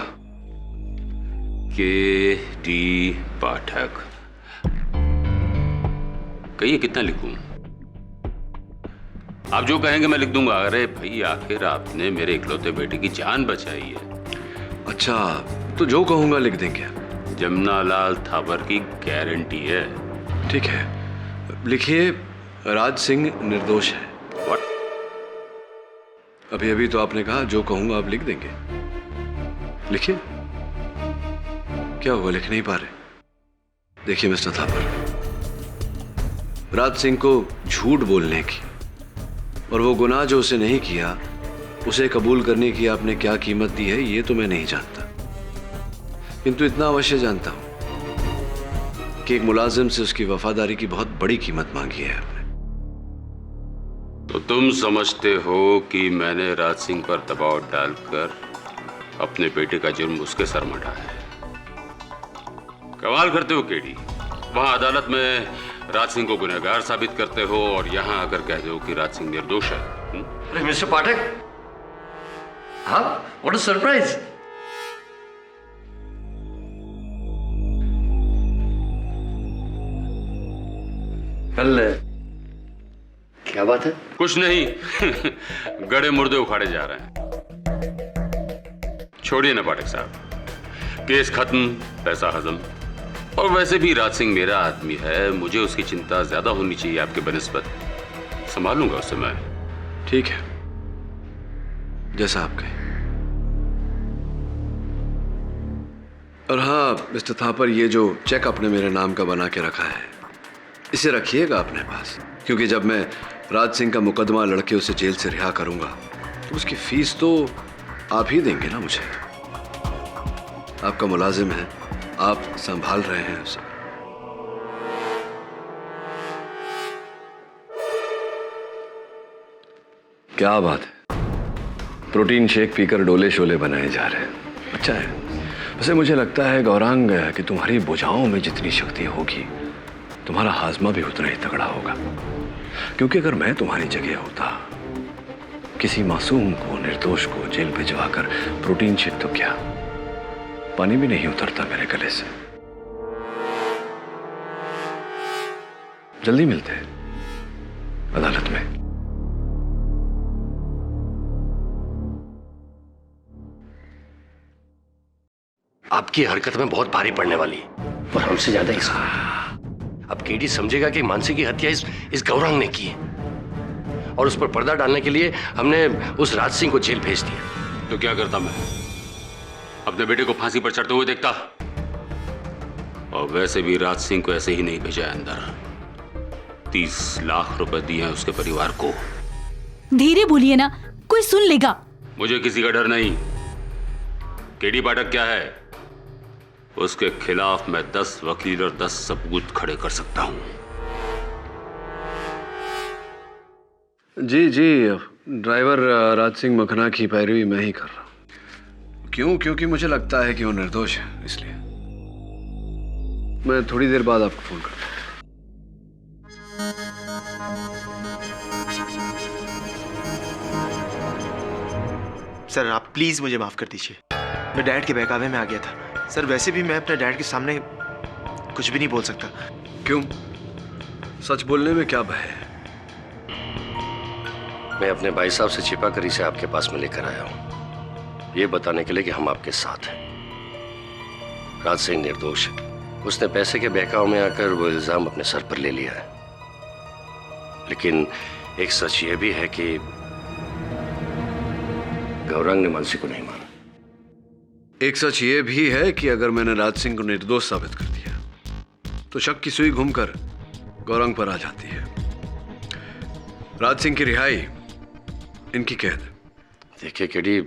केडी पाठक, कहिए कितना लिखूं? आप जो कहेंगे मैं लिख दूंगा। अरे भाई, आखिर आपने मेरे इकलौते बेटे की जान बचाई है। अच्छा, तो जो कहूंगा लिख देंगे। जमुना लाल थापर की गारंटी है। ठीक है, लिखिए राज सिंह निर्दोष है। What? अभी अभी तो आपने कहा जो कहूंगा आप लिख देंगे। लिखिए। क्या हुआ, लिख नहीं पा रहे? देखिए मिस्टर थापर, राज सिंह को झूठ बोलने की और वो गुनाह जो उसे नहीं किया उसे कबूल करने की आपने क्या कीमत दी है ये तो मैं नहीं जानता, किंतु इतना अवश्य जानता हूं कि एक मुलाजिम से उसकी वफादारी की बहुत बड़ी कीमत मांगी है आपने। तो तुम समझते हो कि मैंने राज सिंह पर दबाव डालकर अपने बेटे का जुर्म उसके सर मढ़ा है। कमाल करते हो केडी, वहां अदालत में राज सिंह को गुनहगार साबित करते हो और यहां आकर कहते हो कि राज सिंह निर्दोष है। अरे मिस्टर पाठक, हाँ, व्हाट अ सरप्राइज। कल क्या बात है? कुछ नहीं, गड़े मुर्दे उखाड़े जा रहे हैं। छोड़िए ना पाठक साहब, केस खत्म, पैसा हजम। और वैसे भी राज सिंह मेरा आदमी है, मुझे उसकी चिंता ज्यादा होनी चाहिए आपके बनिस्बत। संभालूंगा उसे मैं। ठीक है, जैसा आप कहें। और हाँ मिस्टर थापर, ये जो चेक आपने मेरे नाम का बना के रखा है इसे रखिएगा अपने पास, क्योंकि जब मैं राज सिंह का मुकदमा लड़के उसे जेल से रिहा करूंगा तो उसकी फीस तो आप ही देंगे ना मुझे। आपका मुलाजिम है, आप संभाल रहे हैं उसे। क्या बात है, प्रोटीन शेक पीकर डोले शोले बनाए जा रहे हैं। अच्छा है। वैसे मुझे लगता है गौरांग कि तुम्हारी भुजाओं में जितनी शक्ति होगी तुम्हारा हाजमा भी उतना ही तगड़ा होगा। क्योंकि अगर मैं तुम्हारी जगह होता, किसी मासूम को, निर्दोष को जेल भिजवाकर प्रोटीन शेक तो क्या, पानी भी नहीं उतरता मेरे गले से। जल्दी मिलते हैं अदालत में। आपकी हरकत में बहुत भारी पड़ने वाली है, और हमसे ज्यादा इसको। अब केडी समझेगा कि मानसी की हत्या इस गौरांग ने की है, और उस पर पर्दा डालने के लिए हमने उस राज सिंह को जेल भेज दिया। तो क्या करता मैं? अपने बेटे को फांसी पर चढ़ते हुए देखता? और वैसे भी राज सिंह को ऐसे ही नहीं भेजा अंदर। 30 लाख रुपए दिए हैं उसके परिवार को। धीरे बोलिए ना, कोई सुन लेगा। मुझे किसी का डर नहीं। केडी पाठक क्या है, उसके खिलाफ मैं 10 वकील और 10 सबूत खड़े कर सकता हूं। जी जी, ड्राइवर राज सिंह मखना की पैरवी मैं ही कर रहा हूं। क्यों? क्योंकि मुझे लगता है कि वो निर्दोष है, इसलिए। मैं थोड़ी देर बाद आपको फोन करता हूं। सर आप प्लीज मुझे माफ कर दीजिए, मैं डैड के बहकावे में आ गया था। सर वैसे भी मैं अपने डैड के सामने कुछ भी नहीं बोल सकता। क्यों? सच बोलने में क्या भय है? मैं अपने भाई साहब से छिपा कर इसे आपके पास में लेकर आया हूं, ये बताने के लिए कि हम आपके साथ हैं। राज सिंह निर्दोष है, उसने पैसे के बहकाव में आकर वो इल्जाम अपने सर पर ले लिया है। लेकिन एक सच ये भी है कि गौरांग ने मानसी को नहीं मारा। एक सच ये भी है कि अगर मैंने राज सिंह को निर्दोष साबित कर दिया तो शक की सुई घूमकर गौरांग पर आ जाती है। राज सिंह की रिहाई, इनकी कैद। देखिए केडी,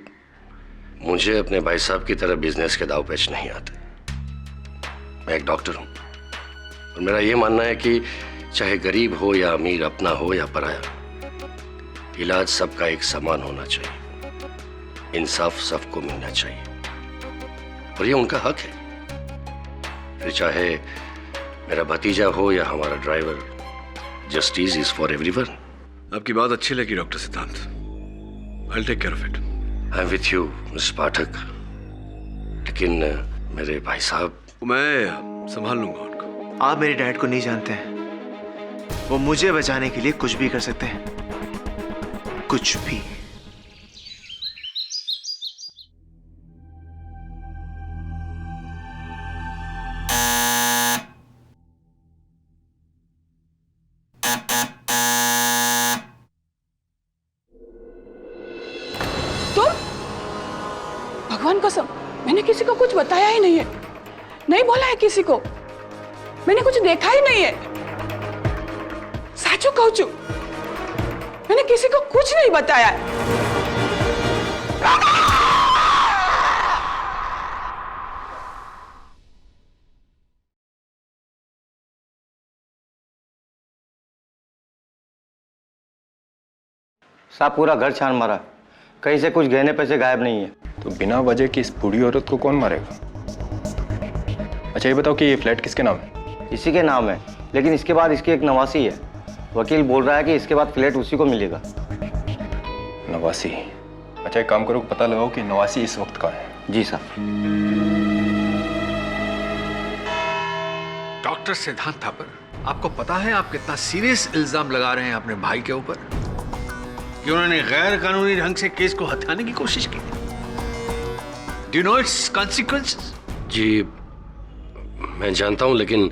मुझे अपने भाई साहब की तरह बिजनेस के दाव पेच नहीं आते। मैं एक डॉक्टर हूं, और मेरा यह मानना है कि चाहे गरीब हो या अमीर, अपना हो या पराया, इलाज सबका एक समान होना चाहिए, इंसाफ सबको मिलना चाहिए, और ये उनका हक है। फिर चाहे मेरा भतीजा हो या हमारा driver, justice is for everyone. आपकी बात अच्छी लगी डॉक्टर सिद्धांत। I'll take care of it. I am with you mister Pathak, लेकिन मेरे भाई साहब। मैं संभाल लूंगा उनको। आप मेरे डैड को नहीं जानते हैं, वो मुझे बचाने के लिए कुछ भी कर सकते हैं, कुछ भी। भगवान कसम, मैंने किसी को कुछ बताया ही नहीं है, नहीं बोला है किसी को, मैंने कुछ देखा ही नहीं है। साचू कहूं छू, मैंने किसी को कुछ नहीं बताया है। साहब पूरा घर छान मारा, कहीं से कुछ गहने पैसे गायब नहीं है। तो बिना वजह की इस बूढ़ी औरत को कौन मारेगा? अच्छा ये बताओ कि ये फ्लैट किसके नाम है? इसी के नाम है, लेकिन इसके बाद इसकी एक नवासी है। वकील बोल रहा है कि इसके बाद फ्लैट उसी को मिलेगा। नवासी? अच्छा एक काम करो, पता लगाओ कि नवासी इस वक्त कहाँ है। जी साहब। डॉक्टर सिद्धांत थापर, आपको पता है आप कितना सीरियस इल्जाम लगा रहे हैं अपने भाई के ऊपर कि उन्होंने गैर कानूनी ढंग से केस को हथियाने की कोशिश की। Do you know its consequences? जी मैं जानता हूं, लेकिन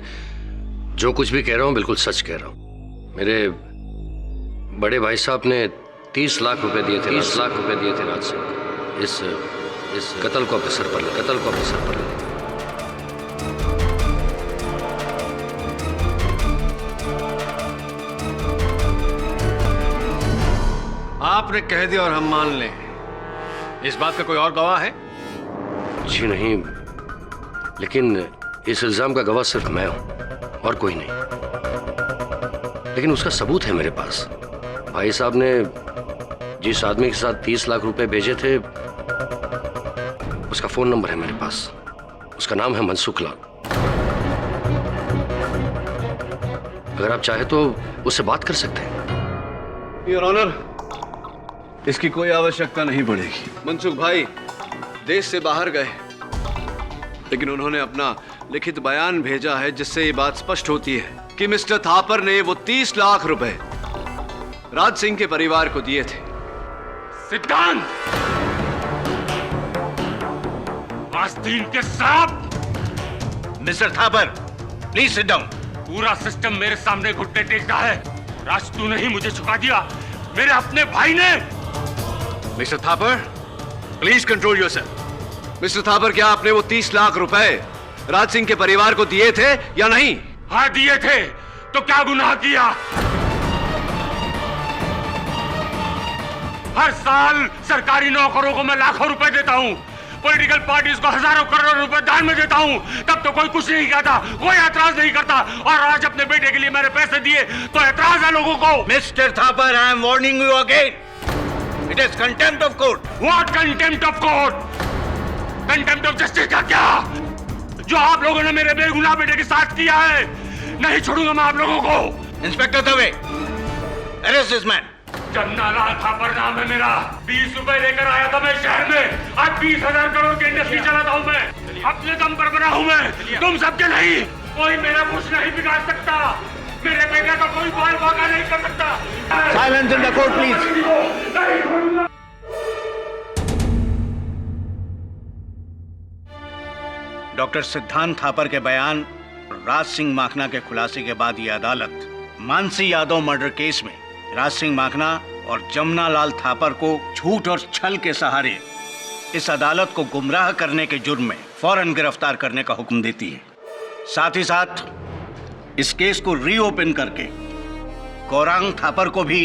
जो कुछ भी कह रहा हूं बिल्कुल सच कह रहा हूं। मेरे बड़े भाई साहब ने 30 लाख रुपए दिए थे, 30 लाख रुपए दिए थे राज सिंह को इस कत्ल को अपने सर पर ले, कत्ल को अपने सर पर ले। आपने कह दिया और हम मान लें, इस बात का कोई और गवाह है? जी नहीं, लेकिन इस इल्जाम का गवाह सिर्फ मैं हूं और कोई नहीं। लेकिन उसका सबूत है मेरे पास। भाई साहब ने जिस आदमी के साथ 30 लाख रुपए भेजे थे उसका फोन नंबर है मेरे पास। उसका नाम है मनसुख लाल। अगर आप चाहे तो उससे बात कर सकते हैं। योर ऑनर, इसकी कोई आवश्यकता नहीं पड़ेगी। मनसुख भाई देश से बाहर गए, लेकिन उन्होंने अपना लिखित बयान भेजा है जिससे ये बात स्पष्ट होती है कि मिस्टर थापर ने वो 30 लाख रुपए राज सिंह के परिवार को दिए थे। सिद्धांत, आस्तीन के सांप। Mister Thapar, please sit down. पूरा सिस्टम मेरे सामने घुटने टेकता है। राज तू नहीं मुझे झुका दिया, मेरे अपने भाई ने। Mister Thapar, please control yourself. Mister Thapar, क्या आपने वो 30 लाख रुपए राज सिंह के परिवार को दिए थे या नहीं? हाँ दिए थे। तो क्या गुनाह किया? हर साल सरकारी नौकरों को मैं लाखों रुपए देता हूँ, पॉलिटिकल पार्टीज को हजारों करोड़ रुपए दान में देता हूँ, तब तो कोई कुछ नहीं कहता, कोई ऐतराज नहीं करता। और आज अपने बेटे के लिए मैंने पैसे दिए तो ऐतराज है लोगों को। Mister Thapar, I am warning you again. It is contempt of court. What contempt of court? Contempt of justice का क्या? जो आप लोगों ने मेरे बेगुनाह बेटे के साथ किया है, नहीं छोड़ूंगा मैं आप लोगों को। Inspector Dave, arrest this man. Jamnalal Thapar नाम है मेरा। 20 रुपए लेकर आया था मैं शहर में, आज 20,000 करोड़ की इंडस्ट्री चलाता हूँ मैं। अपने दम पर बना हूँ मैं, तुम सबके नहीं। कोई मेरा कुछ नहीं बिगाड़ सकता, मेरे बेटे का कोई बाल बाका नहीं कर सकता। Silence in the court please. Doctor सिद्धांत थापर के बयान राज सिंह माखना के खुलासे के बाद ये अदालत मानसी यादव मर्डर केस में राज सिंह माखना और जमुना लाल थापर को झूठ और छल के सहारे इस अदालत को गुमराह करने के जुर्म में फौरन गिरफ्तार करने का हुक्म देती है। साथ ही साथ इस केस को रीओपन करके गौरांग थापर को भी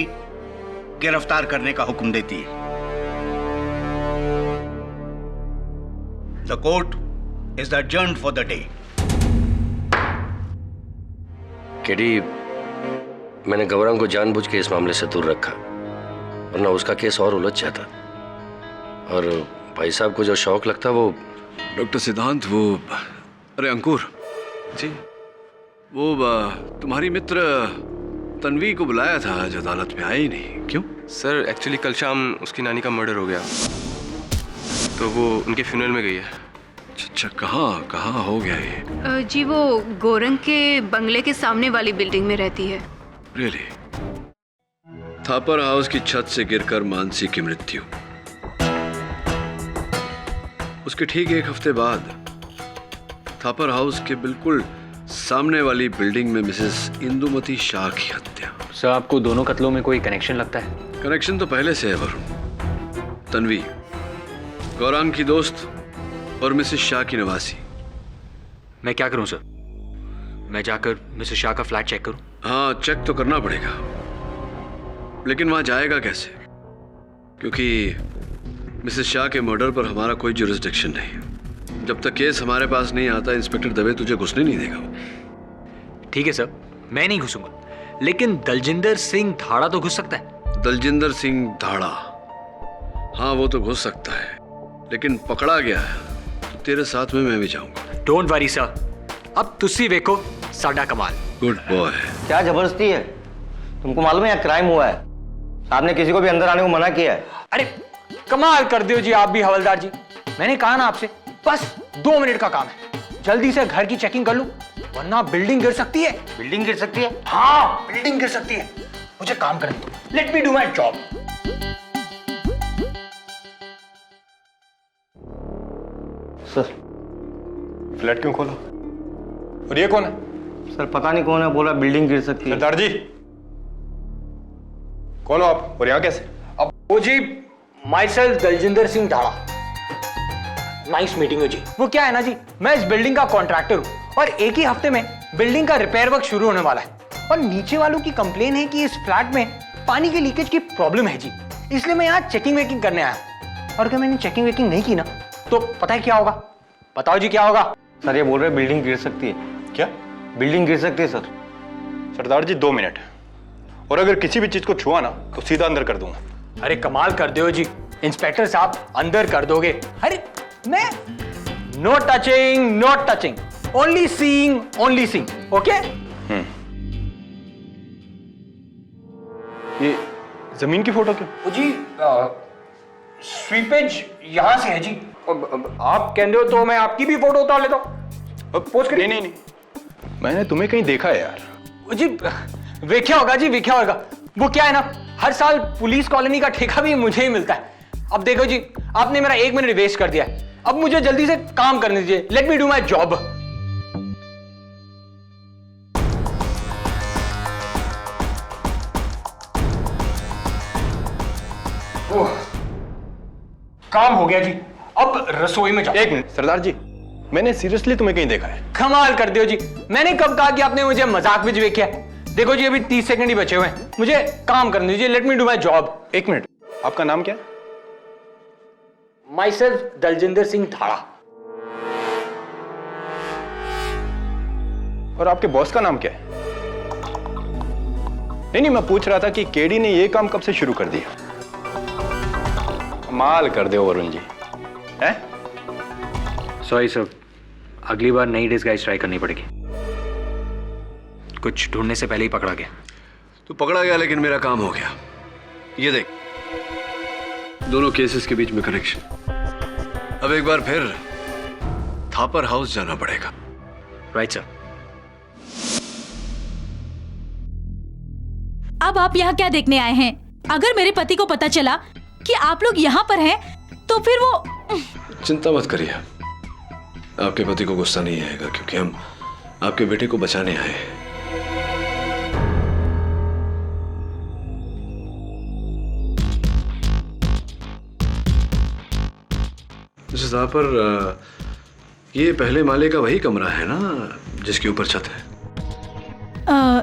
गिरफ्तार करने का हुक्म देती है। The court is adjourned for the day. KD, मैंने गौरांग को जानबूझ के इस मामले से दूर रखा, वरना उसका केस और उलझ जाता। और भाई साहब को जो शौक लगता वो। डॉक्टर सिद्धांत, वो अरे अंकुर जी, वो तुम्हारी मित्र तन्वी को बुलाया था, आज अदालत में आई नहीं, क्यों? सर एक्चुअली कल शाम उसकी नानी का मर्डर हो गया, तो वो उनके फ्यूनरल में गई है। अच्छा, कहाँ हो गया ये? जी वो गोरंग के बंगले के सामने वाली बिल्डिंग में रहती है। रियली? थापर हाउस की छत से गिरकर मानसी की मृत्यु, उसके ठीक एक हफ्ते बाद थापर हाउस के बिल्कुल सामने वाली बिल्डिंग में मिसेस इंदुमती शाह की हत्या। सर, आपको दोनों कत्लों में कोई कनेक्शन लगता है? कनेक्शन तो पहले से है वरुण। तन्वी गौरांग की दोस्त और मिसेस शाह की नवासी। मैं क्या करूं सर? मैं जाकर मिसेस शाह का फ्लैट चेक करूं? हाँ, चेक तो करना पड़ेगा, लेकिन वहां जाएगा कैसे? क्योंकि मिसेस शाह के मर्डर पर हमारा कोई जुरिस्डिक्शन नहीं। जब तक केस हमारे पास नहीं आता, इंस्पेक्टर दवे तुझे घुसने नहीं देगा। ठीक है सर, मैं नहीं घुसूंगा, लेकिन दलजिंदर सिंह धाड़ा तो घुस सकता है। दलजिंदर सिंह धाड़ा? हाँ, वो तो घुस सकता है, लेकिन पकड़ा गया है तो तेरे साथ में मैं भी जाऊंगा। डोंट वरी सर, अब तुसी देखो साडा कमाल। Good boy. क्या जबरदस्ती है? तुमको मालूम है यहाँ क्राइम हुआ है, साहब ने किसी को भी अंदर आने को मना किया है। अरे कमाल कर दियो जी आप भी हवलदार जी। मैंने कहा ना आपसे, बस 2 मिनट का काम है, जल्दी से घर की चेकिंग कर लूं, वरना बिल्डिंग गिर सकती है। बिल्डिंग गिर सकती है? हाँ, बिल्डिंग गिर सकती है। मुझे काम करने दो, let me do my job. Sir, flat क्यों खोला? और ये कौन है? सर पता नहीं कौन है, बोला बिल्डिंग गिर सकती है। सरदार जी, कौन हो आप और यहाँ कैसे? अब वो जी myself Daljinder Singh Dhada. Nice meeting हो जी। वो क्या है ना जी, मैं इस बिल्डिंग का कॉन्ट्रैक्टर हूँ और एक ही हफ्ते में बिल्डिंग का रिपेयर वर्क शुरू होने वाला है। और नीचे वालों की कंप्लेन है कि इस फ्लैट में पानी के लीकेज की प्रॉब्लम है जी, इसलिए मैं यहाँ चेकिंग वेकिंग करने आया हूँ। और अगर मैंने चेकिंग वेकिंग नहीं की ना, तो पता है क्या होगा? बताओ जी क्या होगा? सर ये बोल रहे बिल्डिंग गिर सकती है। क्या? बिल्डिंग गिर सकती है सर। सरदार जी 2 मिनट, और अगर किसी भी चीज को छुआ ना तो सीधा अंदर कर दूंगा। अरे कमाल कर दो जी इंस्पेक्टर साहब, अंदर कर दोगे? अरे मैं no touching, only seeing, okay? ये जमीन की फोटो क्यों? जी स्वीपेज यहां से है जी। आप कहते हो तो मैं आपकी भी फोटो उतार लेता हूं। पोस्ट करिए। नहीं, मैंने तुम्हें कहीं देखा है यार। जी वेख्या होगा जी, वेख्या होगा। वो क्या है ना, हर साल पुलिस कॉलोनी का ठेका भी मुझे ही मिलता है। अब देखो जी, आपने मेरा 1 मिनट वेस्ट कर दिया है। अब मुझे जल्दी से काम करने दीजिए। Let me do my job. काम हो गया जी, अब रसोई में जाओ। 1 मिनट सरदार जी, मैंने सीरियसली तुम्हें कहीं देखा है। कमाल कर दियो जी, मैंने कब कहा कि आपने मुझे मजाक में वेख्या? देखो जी, अभी 30 सेकंड ही बचे हुए हैं, मुझे काम करने दीजिए। Let me do my job. 1 minute, आपका नाम क्या है? माई सेल्फ दलजिंदर सिंह थाड़ा। और आपके बॉस का नाम क्या है? नहीं, मैं पूछ रहा था कि केडी ने ये काम कब से शुरू कर दिया? कमाल कर दे वरुण जी, हैं? सॉरी सर, अगली बार नई डिस्गाइज ट्राई करनी पड़ेगी। कुछ ढूंढने से पहले ही पकड़ा गया। तो पकड़ा गया, लेकिन मेरा काम हो गया। ये देख, दोनों केसेस के बीच में कनेक्शन। अब एक बार फिर थापर हाउस जाना पड़ेगा। Right sir. अब आप यहाँ क्या देखने आए हैं? अगर मेरे पति को पता चला कि आप लोग यहाँ पर हैं, तो फिर वो... चिंता मत करिए, आपके पति को गुस्सा नहीं आएगा, क्योंकि हम आपके बेटे को बचाने आए हैं। पर ये पहले माले का वही कमरा है ना जिसके ऊपर छत है?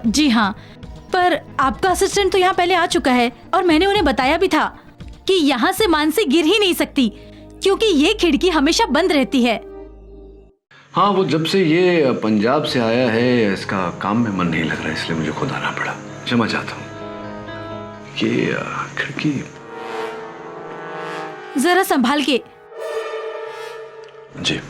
जी हाँ, पर आपका असिस्टेंट तो यहाँ पहले आ चुका है और मैंने उन्हें बताया भी था कि यहाँ से मानसी गिर ही नहीं सकती, क्योंकि ये खिड़की हमेशा बंद रहती है। हाँ, वो जब से ये पंजाब से आया है, इसका काम में मन नहीं लग रहा, इसलिए मुझे खुद आना पड़ा। क्षमा चाहता हूँ। ये खिड़की जरा संभाल के। जी।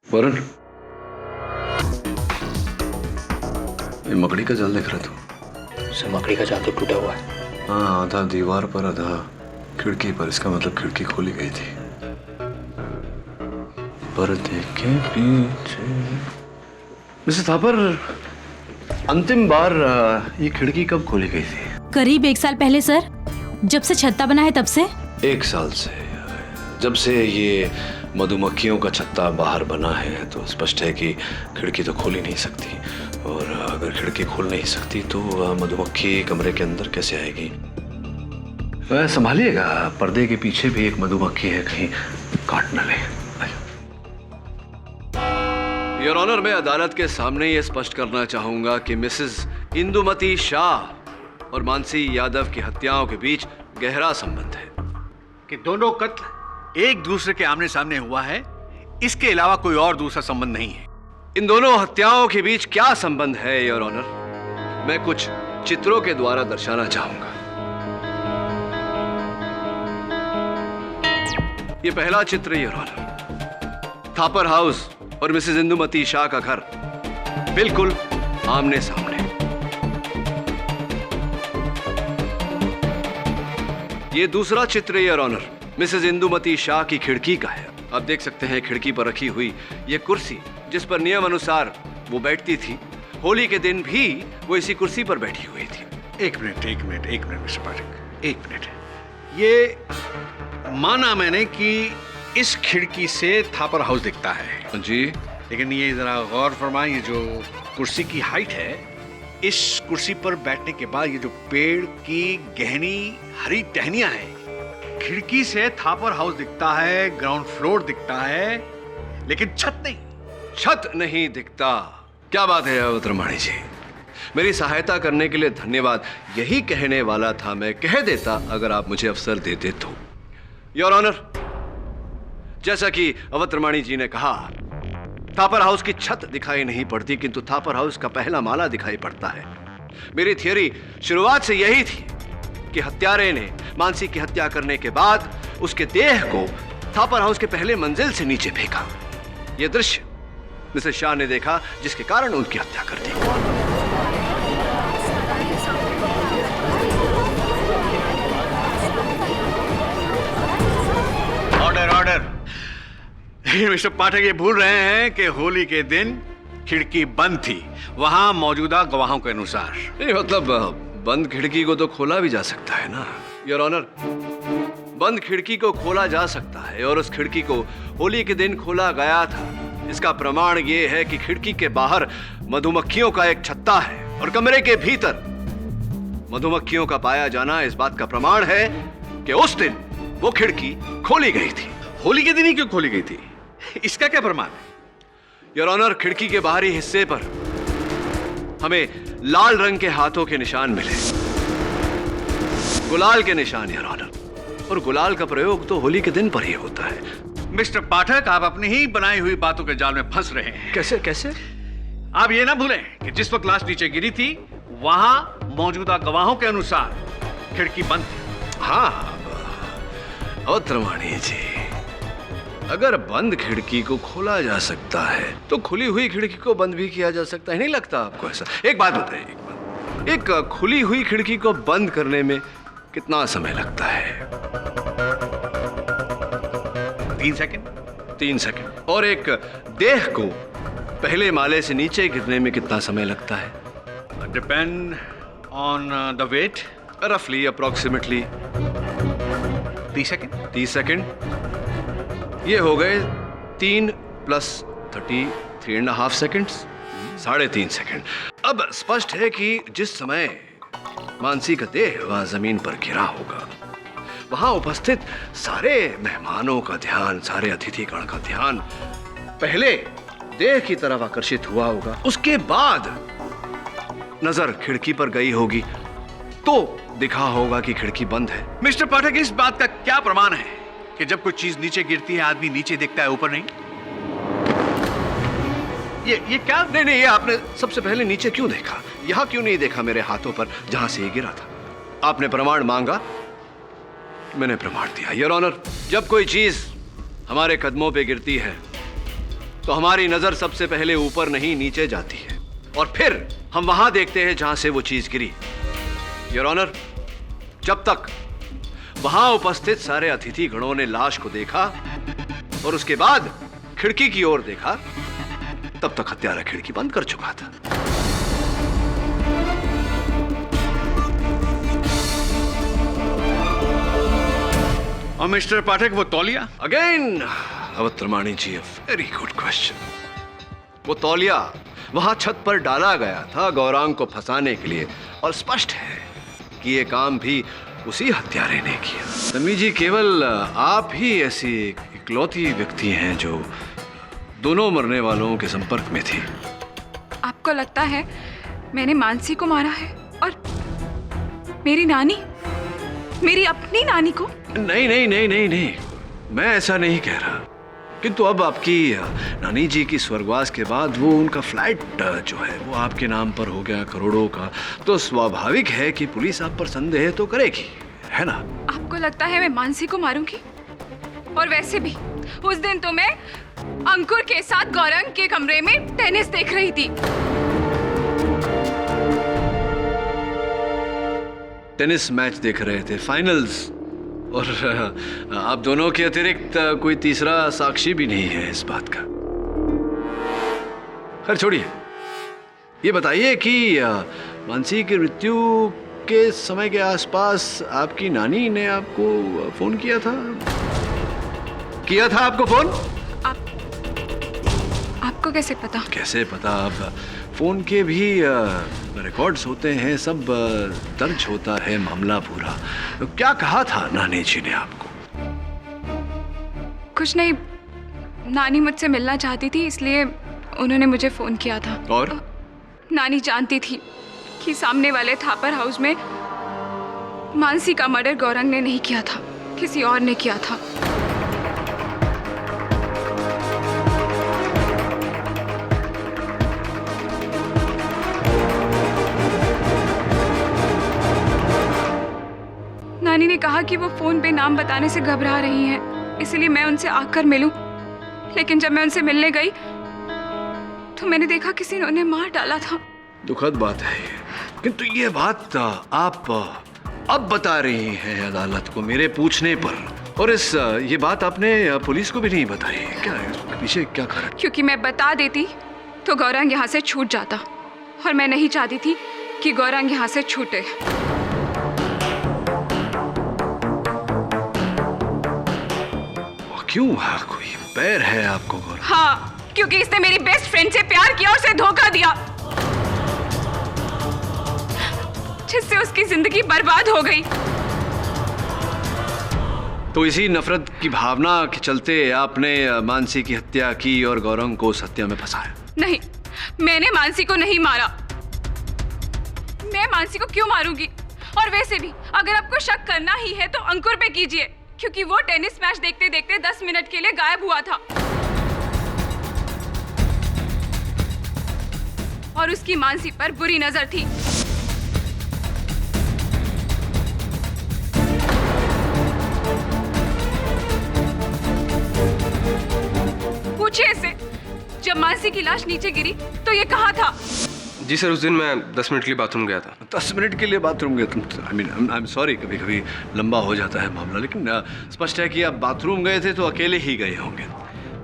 वरुण, ये मकड़ी का जाल देख रहा था? सर, मकड़ी का जाल तो टूटा हुआ है। हाँ, आधा दीवार पर, आधा खिड़की पर। इसका मतलब खिड़की खोली गई थी। पर्दे के पीछे। मिसेस थापर, अंतिम बार ये खिड़की कब खोली गई थी? करीब 1 साल पहले सर, जब से छत्ता बना है तब से। 1 साल से? जब से ये मधुमक्खियों का छत्ता बाहर बना है, तो स्पष्ट है कि खिड़की तो खोल ही नहीं सकती। और अगर खिड़की खोल नहीं सकती तो मधुमक्खी कमरे के अंदर कैसे आएगी? वह संभालिएगा, पर्दे के पीछे भी एक मधुमक्खी है, कहीं काट न ले। योर ऑनर, मैं अदालत के सामने ये स्पष्ट करना चाहूंगा कि मिसेस इंदुमती शाह और मानसी यादव की हत्याओं के बीच गहरा संबंध है। कि दोनों कत्ल एक दूसरे के आमने सामने हुआ है, इसके अलावा कोई और दूसरा संबंध नहीं है। इन दोनों हत्याओं के बीच क्या संबंध है योर ऑनर, मैं कुछ चित्रों के द्वारा दर्शाना चाहूंगा। ये पहला चित्र योर ऑनर, थापर हाउस और मिसेस इंदुमती शाह का घर बिल्कुल आमने सामने। ये दूसरा चित्र your honour, Mrs Indumati Shah की खिड़की का है। आप देख सकते हैं खिड़की पर रखी हुई ये कुर्सी, जिस पर नियम अनुसार वो बैठती थी। होली के दिन भी वो इसी कुर्सी पर बैठी हुई थी। एक मिनट मिस्टर पाठक, 1 मिनट। ये माना मैंने कि इस खिड़की से थापर हाउस दिखता है जी, लेकिन ये जरा गौर फरमाएं, ये जो कुर्सी की हाइट है, इस कुर्सी पर बैठने के बाद ये जो पेड़ की गहनी हरी टहनियां हैं, खिड़की से थापर हाउस दिखता है, ग्राउंड फ्लोर दिखता है, लेकिन छत नहीं दिखता। क्या बात है अवतरमाणी जी, मेरी सहायता करने के लिए धन्यवाद, यही कहने वाला था मैं, कह देता अगर आप मुझे अवसर देते तो। योर ऑनर, जैसा कि अवतरमाणी जी ने कहा, थापर हाउस की छत दिखाई नहीं पड़ती किंतु थापर हाउस का पहला माला दिखाई पड़ता है। मेरी थियोरी शुरुआत से यही थी कि हत्यारे ने मानसी की हत्या करने के बाद उसके देह को थापर हाउस के पहले मंजिल से नीचे फेंका। यह दृश्य मिसेस शाह ने देखा, जिसके कारण उनकी हत्या कर दी। Order order. मिस्टर पाठक ये भूल रहे हैं कि होली के दिन खिड़की बंद थी, वहां मौजूदा गवाहों के अनुसार। नहीं मतलब बंद खिड़की को तो खोला भी जा सकता है ना योर ऑनर। बंद खिड़की को खोला जा सकता है और उस खिड़की को होली के दिन खोला गया था। इसका प्रमाण ये है कि खिड़की के बाहर मधुमक्खियों का एक छत्ता है और कमरे के भीतर मधुमक्खियों का पाया जाना इस बात का प्रमाण है कि उस दिन वो खिड़की खोली गई थी। होली के दिन ही क्यों खोली गई थी, इसका क्या प्रमाण है? योर ऑनर, खिड़की के बाहरी हिस्से पर हमें लाल रंग के हाथों के निशान मिले, गुलाल के निशान योर ऑनर, और गुलाल का प्रयोग तो होली के दिन पर ही होता है। मिस्टर पाठक, आप अपनी ही बनाई हुई बातों के जाल में फंस रहे हैं। कैसे कैसे? आप ये ना भूलें कि जिस वक्त लाश नीचे गिरी थी वहां मौजूदा गवाहों के अनुसार खिड़की बंद थी। हाँ अवतरमाणी जी, अगर बंद खिड़की को खोला जा सकता है तो खुली हुई खिड़की को बंद भी किया जा सकता है, नहीं लगता आपको ऐसा? एक बात बताइए, एक खुली हुई खिड़की को बंद करने में कितना समय लगता है? 3 सेकंड। 3 सेकंड। और एक देह को पहले माले से नीचे गिरने में कितना समय लगता है? Depend on the weight. रफली अप्रोक्सीमेटली 30 सेकंड। 30 सेकंड। ये हो गए 3 + 30, 3.5 सेकंड्स, 3.5 सेकंड। अब स्पष्ट है कि जिस समय मानसी का देह वहां जमीन पर गिरा होगा, वहां उपस्थित सारे मेहमानों का ध्यान, सारे अतिथिगण का ध्यान पहले देह की तरफ आकर्षित हुआ होगा, उसके बाद नजर खिड़की पर गई होगी तो दिखा होगा कि खिड़की बंद है। मिस्टर पाठक, इस बात का क्या प्रमाण है कि जब कोई चीज नीचे गिरती है आदमी नीचे देखता है, ऊपर नहीं? ये क्या? नहीं, ये आपने सबसे पहले नीचे क्यों देखा? यहां क्यों नहीं देखा मेरे हाथों पर जहां से ये गिरा था? आपने प्रमाण मांगा, मैंने प्रमाण दिया। योर ऑनर, जब कोई चीज हमारे कदमों पे गिरती है तो हमारी नजर सबसे पहले ऊपर नहीं नीचे जाती है और फिर हम वहां देखते हैं जहां से वो चीज गिरी। योर ऑनर, जब तक वहां उपस्थित सारे अतिथि गणों ने लाश को देखा और उसके बाद खिड़की की ओर देखा, तब तक हत्यारा खिड़की बंद कर चुका था। और मिस्टर पाठक, वो तौलिया? Again Avtarmani ji, a very good question. वो तौलिया वहां छत पर डाला गया था गौरांग को फंसाने के लिए और स्पष्ट है कि ये काम भी उसी हत्यारे ने किया। तन्वी जी, केवल आप ही ऐसी इकलौती व्यक्ति हैं जो दोनों मरने वालों के संपर्क में थी। आपको लगता है मैंने मानसी को मारा है और मेरी नानी, मेरी अपनी नानी को? नहीं, मैं ऐसा नहीं कह रहा, किंतु अब आपकी नानी जी की स्वर्गवास के बाद वो उनका फ्लैट जो है वो आपके नाम पर हो गया करोड़ों का, तो स्वाभाविक है कि पुलिस आप पर संदेह तो करेगी, है ना? आपको लगता है मैं मानसी को मारूंगी? और वैसे भी उस दिन तो मैं अंकुर के साथ गौरंग के कमरे में टेनिस देख रही थी। टेनिस मैच देख रहे थे, फाइनल्स, और आप दोनों के अतिरिक्त कोई तीसरा साक्षी भी नहीं है इस बात का। खैर छोड़िए, ये बताइए कि मानसी की मृत्यु के समय के आसपास आपकी नानी ने आपको फोन किया था आपको फोन? आपको कैसे पता? कैसे पता? अब फोन के भी रिकॉर्ड्स होते हैं, सब दर्ज होता है मामला पूरा। तो क्या कहा था नानी जी ने आपको? कुछ नहीं, नानी मुझसे मिलना चाहती थी इसलिए उन्होंने मुझे फोन किया था। और नानी जानती थी कि सामने वाले थापर हाउस में मानसी का मर्डर गौरंग ने नहीं किया था, किसी और ने किया था। नानी ने कहा कि वो फोन पे नाम बताने से घबरा रही हैं, इसलिए मैं उनसे आकर मिलूं। लेकिन जब मैं उनसे मिलने गई तो मैंने देखा किसी ने उन्हें मार डाला था। दुखद बात है ये, किंतु ये बात आप अब बता रही हैं अदालत को मेरे पूछने पर, और ये बात आपने पुलिस को भी नहीं बताई। क्या है इसके पीछे क्या कारण? क्योंकि मैं बता देती तो गौरंग यहाँ से छूट जाता, और मैं नहीं चाहती थी कि गौरंग यहाँ से छूटे। क्यों? कोई पैर है आपको गौरंग? हाँ, क्योंकि इसने मेरी बेस्ट फ्रेंड से प्यार किया और उसे धोखा दिया, जिससे उसकी जिंदगी बर्बाद हो गई। तो इसी नफरत की भावना के चलते आपने मानसी की हत्या की और गौरंग को उस हत्या में फंसाया? नहीं, मैंने मानसी को नहीं मारा। मैं मानसी को क्यों मारूंगी? और वैसे भी अगर आपको शक करना ही है तो अंकुर पे कीजिए, क्योंकि वो टेनिस मैच देखते देखते 10 मिनट के लिए गायब हुआ था और उसकी मानसी पर बुरी नजर थी। पूछिए इससे, जब मानसी की लाश नीचे गिरी तो ये कहाँ था? जी सर, उस दिन मैं 10 मिनट के लिए बाथरूम गया था। 10 मिनट के लिए बाथरूम गए तुम? आई एम सॉरी, कभी कभी लंबा हो जाता है मामला, लेकिन स्पष्ट है कि आप बाथरूम गए थे तो अकेले ही गए होंगे।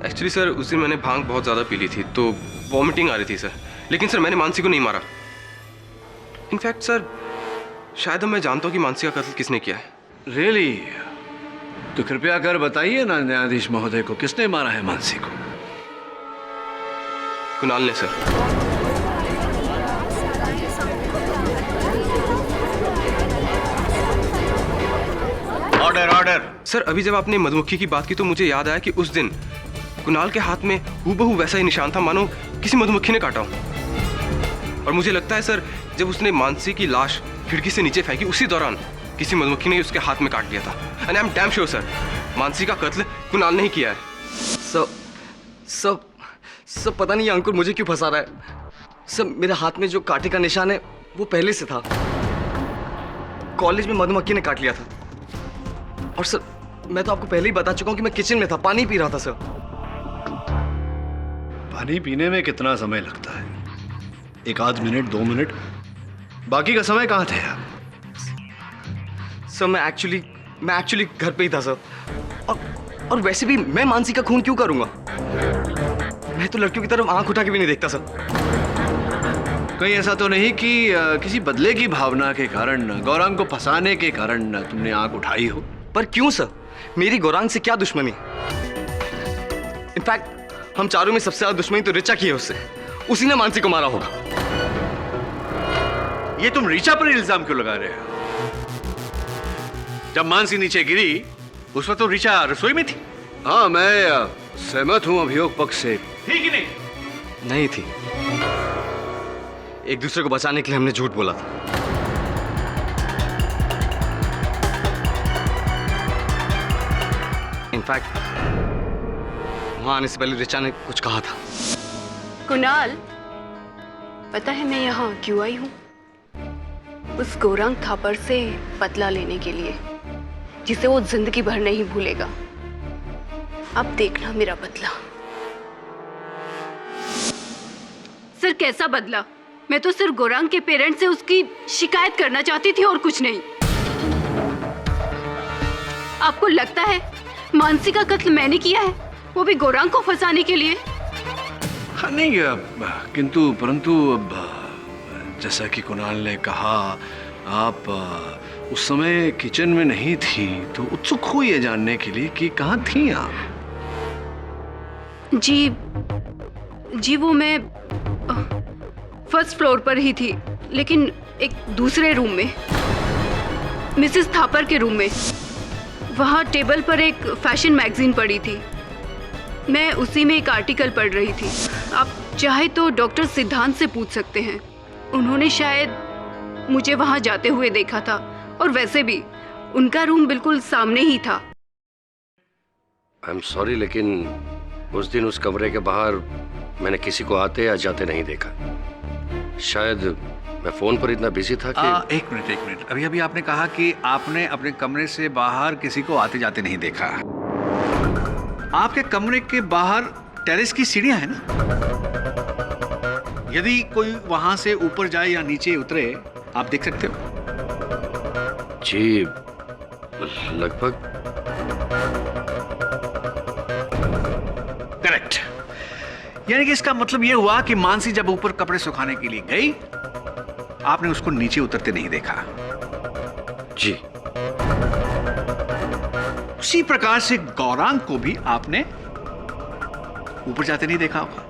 एक्चुअली सर, उस दिन मैंने भांग बहुत ज़्यादा पी ली थी तो वॉमिटिंग आ रही थी सर। लेकिन सर मैंने मानसी को नहीं मारा। इनफैक्ट सर, शायद मैं जानता हूँ कि मानसी का कत्ल किसने किया है। रियली? तो कृपया कर बताइए ना न्यायाधीश महोदय को, किसने मारा है मानसी को? कुणाल ने सर। Order order. सर, अभी जब आपने मधुमक्खी की बात की तो मुझे याद आया कि उस दिन कुणाल के हाथ में हूबहू वैसा ही निशान था, मानो किसी मधुमक्खी ने काटा हो। और मुझे लगता है सर, जब उसने मानसी की लाश खिड़की से नीचे फेंकी उसी दौरान किसी मधुमक्खी ने उसके हाथ में काट लिया था। And I am damn sure sir, Mansi का कत्ल कुणाल ने ही किया है। सब पता नहीं अंकुर मुझे क्यों फंसा रहा है। सब मेरे हाथ में जो कांटे का निशान है वो पहले से था। कॉलेज में मधुमक्खी ने काट लिया था। और सर, मैं तो आपको पहले ही बता चुका हूँ कि मैं किचन में था, पानी पी रहा था सर। पानी पीने में कितना समय लगता है? 1 मिनट 2 मिनट? बाकी का समय कहाँ थे आप? सर मैं एक्चुअली घर पे ही था सर। और वैसे भी मैं मानसी का खून क्यों करूंगा? मैं तो लड़कियों की तरफ आंख उठा के भी नहीं देखता सर। कहीं ऐसा तो नहीं कि किसी बदले की भावना के कारण, गौरंग को फंसाने के कारण तुमने आंख उठाई हो? पर क्यों सर? मेरी गौरंग से क्या दुश्मनी? इनफैक्ट हम चारों में सबसे ज्यादा दुश्मनी तो रिचा की है उससे। उसी ने मानसी को मारा होगा। ये तुम रिचा पर इल्जाम क्यों लगा रहे हो? जब मानसी नीचे गिरी उस वक्त तो रिचा रसोई में थी। हाँ, मैं सहमत हूं अभियोग पक्ष से। थी कि नहीं? नहीं थी। एक दूसरे को बचाने के लिए हमने झूठ बोला था। इनफैक्ट वहां आने से पहले रिचा ने कुछ कहा था। कुणाल, पता है मैं यहाँ क्यों आई हूँ? उस गौरंग थापर से बदला लेने के लिए, जिसे वो जिंदगी भर नहीं भूलेगा। अब देखना मेरा बदला। सर, कैसा बदला? मैं तो सिर्फ गौरंग के पेरेंट्स से उसकी शिकायत करना चाहती थी और कुछ नहीं। आपको लगता है मानसी का कत्ल मैंने किया है, वो भी गौरंग को फंसाने के लिए? हाँ नहीं, किंतु परंतु जैसा कि कुणाल ने कहा, आप उस समय किचन में नहीं थी, तो उत्सुक हुई है जानने के लिए कि कहाँ थी आप? जी वो मैं फर्स्ट फ्लोर पर ही थी, लेकिन एक दूसरे रूम में, मिसेस थापर के रूम में। वहाँ टेबल पर एक फैशन मैगजीन पड़ी थी। मैं उसी में एक आर्टिकल पढ़ रही थी। आप चाहे तो डॉक्टर सिद्धांत से पूछ सकते हैं, उन्होंने शायद मुझे वहां जाते हुए देखा था, और वैसे भी उनका रूम बिल्कुल सामने ही था। आई एम सॉरी, लेकिन उस दिन उस कमरे के बाहर मैंने किसी को आते या जाते नहीं देखा। शायद मैं फोन पर इतना बिजी था कि एक मिनट। अभी अभी आपने कहा कि आपने अपने कमरे से बाहर किसी को आते जाते नहीं देखा। आपके कमरे के बाहर टेरेस की सीढ़ियां हैं ना? यदि कोई वहां से ऊपर जाए या नीचे उतरे, आप देख सकते हो? जी, लगभग। करेक्ट। यानी कि इसका मतलब यह हुआ कि मानसी जब ऊपर कपड़े सुखाने के लिए गई, आपने उसको नीचे उतरते नहीं देखा। जी। उसी प्रकार से गौरांग को भी आपने ऊपर जाते नहीं देखा होगा।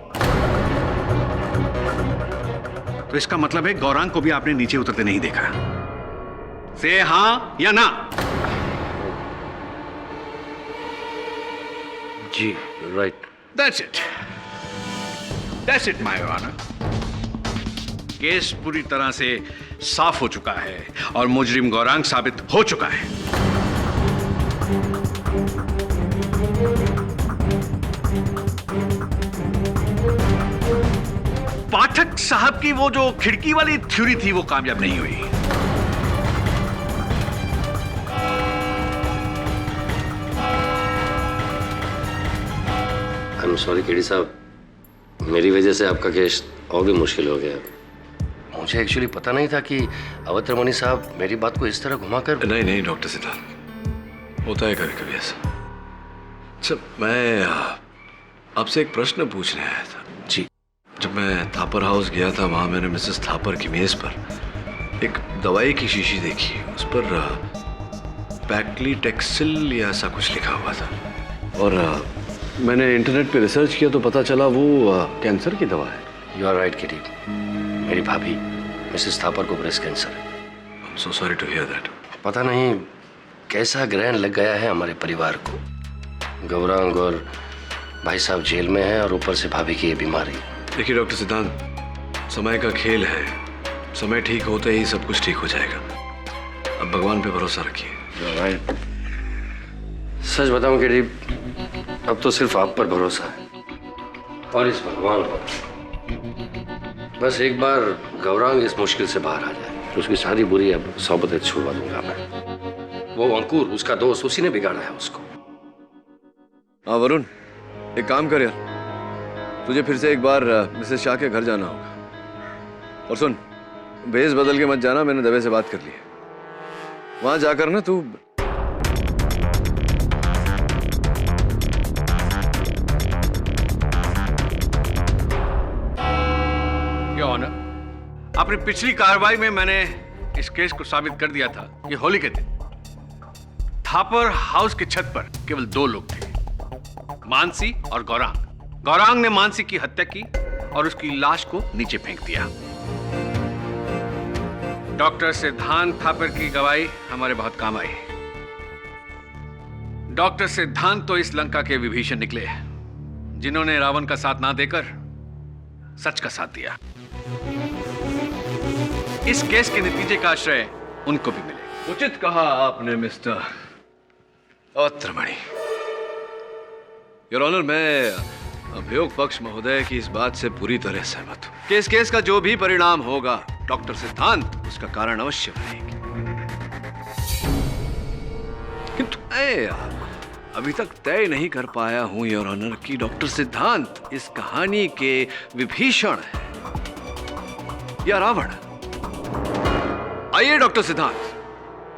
तो इसका मतलब है गौरांग को भी आपने नीचे उतरते नहीं देखा। से हाँ या ना? जी, right. That's it, my honor. केस पूरी तरह से साफ हो चुका है और मुजरिम गौरांग साबित हो चुका है। पाठक साहब की वो जो खिड़की वाली थ्योरी थी, वो कामयाब नहीं हुई। आई एम सॉरी केडी साहब, मेरी वजह से आपका केस और भी मुश्किल हो गया। मुझे एक्चुअली पता नहीं था कि अवत्रमणि साहब मेरी बात को इस तरह घुमाकर। नहीं डॉक्टर सिद्धार्थ, होता है कभी कभी ऐसा। अच्छा, मैं आपसे एक प्रश्न पूछने आया था। जी। जब मैं थापर हाउस गया था, वहां मैंने मिसेस थापर की मेज पर एक दवाई की शीशी देखी। उस पर पैक्लीटेक्सिल या ऐसा कुछ लिखा हुआ था, और मैंने इंटरनेट पे रिसर्च किया तो पता चला वो कैंसर की दवा है। यू आर राइट किडी, मेरी भाभी मिसेस थापर को ब्रेस्ट कैंसर है। I am so sorry to hear that. पता नहीं कैसा ग्रहण लग गया है हमारे परिवार को। गौरांग और भाई साहब जेल में हैं और ऊपर से भाभी की ये बीमारी। देखिए डॉक्टर सिद्धांत, समय का खेल है। समय ठीक होते ही सब कुछ ठीक हो जाएगा। अब भगवान पे भरोसा रखिए। राइट। सच बताऊं किडी, अब तो सिर्फ आप पर भरोसा है और इस भगवान पर। बस एक बार गौरांग इस मुश्किल से बाहर आ जाए तो उसकी सारी बुरी अब सोबतें छुड़वा दूंगा मैं। वो अंकुर, उसका दोस्त, उसी ने बिगाड़ा है उसको। हाँ वरुण, एक काम कर यार, तुझे फिर से एक बार मिसेस शाह के घर जाना होगा। और सुन, भेस बदल के मत जाना, मैंने दवे से बात कर ली है। वहां जाकर ना तू अपनी पिछली कार्रवाई में मैंने इस केस को साबित कर दिया था कि होली के दिन थापर हाउस की छत पर केवल 2 लोग थे, मानसी और गौरांग। गौरांग ने मानसी की हत्या की और उसकी लाश को नीचे फेंक दिया। डॉक्टर सिद्धांत थापर की गवाही हमारे बहुत काम आई। डॉक्टर सिद्धांत तो इस लंका के विभीषण निकले, जिन्होंने रावण का साथ ना देकर सच का साथ दिया। इस केस के नतीजे का आश्रय उनको भी मिले। उचित कहा आपने मिस्टर अवत्रमणि। योर ऑनर, मैं अभियोग पक्ष महोदय की इस बात से पूरी तरह सहमत हूं कि इस केस का जो भी परिणाम होगा, डॉक्टर सिद्धांत उसका कारण अवश्य बनेगी। किंतु मैं अभी तक तय नहीं कर पाया हूं योर ऑनर कि डॉक्टर सिद्धांत इस कहानी के विभीषण है या रावण। आइए डॉक्टर सिद्धांत,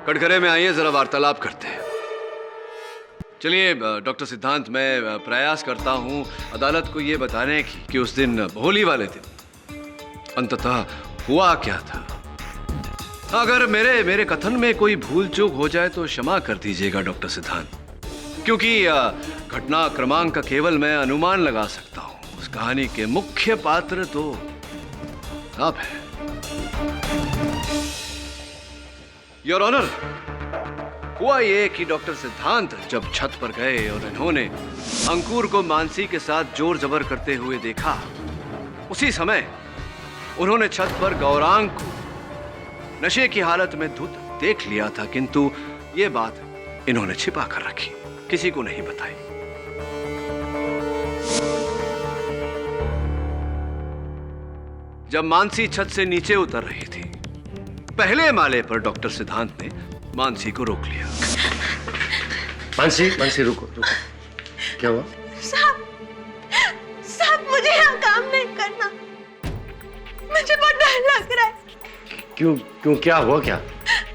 कटघरे में आइए, जरा वार्तालाप करते हैं। चलिए डॉक्टर सिद्धांत, मैं प्रयास करता हूं अदालत को यह बताने की कि उस दिन होली वाले दिन अंततः हुआ क्या था। अगर मेरे कथन में कोई भूल चूक हो जाए तो क्षमा कर दीजिएगा डॉक्टर सिद्धांत, क्योंकि घटना क्रमांक का केवल मैं अनुमान लगा सकता हूं। उस कहानी के मुख्य पात्र तो आप हैं। योर ऑनर, हुआ ये कि डॉक्टर सिद्धांत जब छत पर गए और इन्होंने अंकुर को मानसी के साथ जोर जबर करते हुए देखा, उसी समय उन्होंने छत पर गौरांग को नशे की हालत में धुत देख लिया था, किंतु ये बात इन्होंने छिपा कर रखी, किसी को नहीं बताई। जब मानसी छत से नीचे उतर रही थी, पहले माले पर डॉक्टर सिद्धांत ने मानसी को रोक लिया। मानसी, मानसी रुको रुको, क्या हुआ? साहब मुझे यहाँ काम नहीं करना, मुझे बहुत डर लग रहा है। क्यों क्यों, क्या हुआ क्या?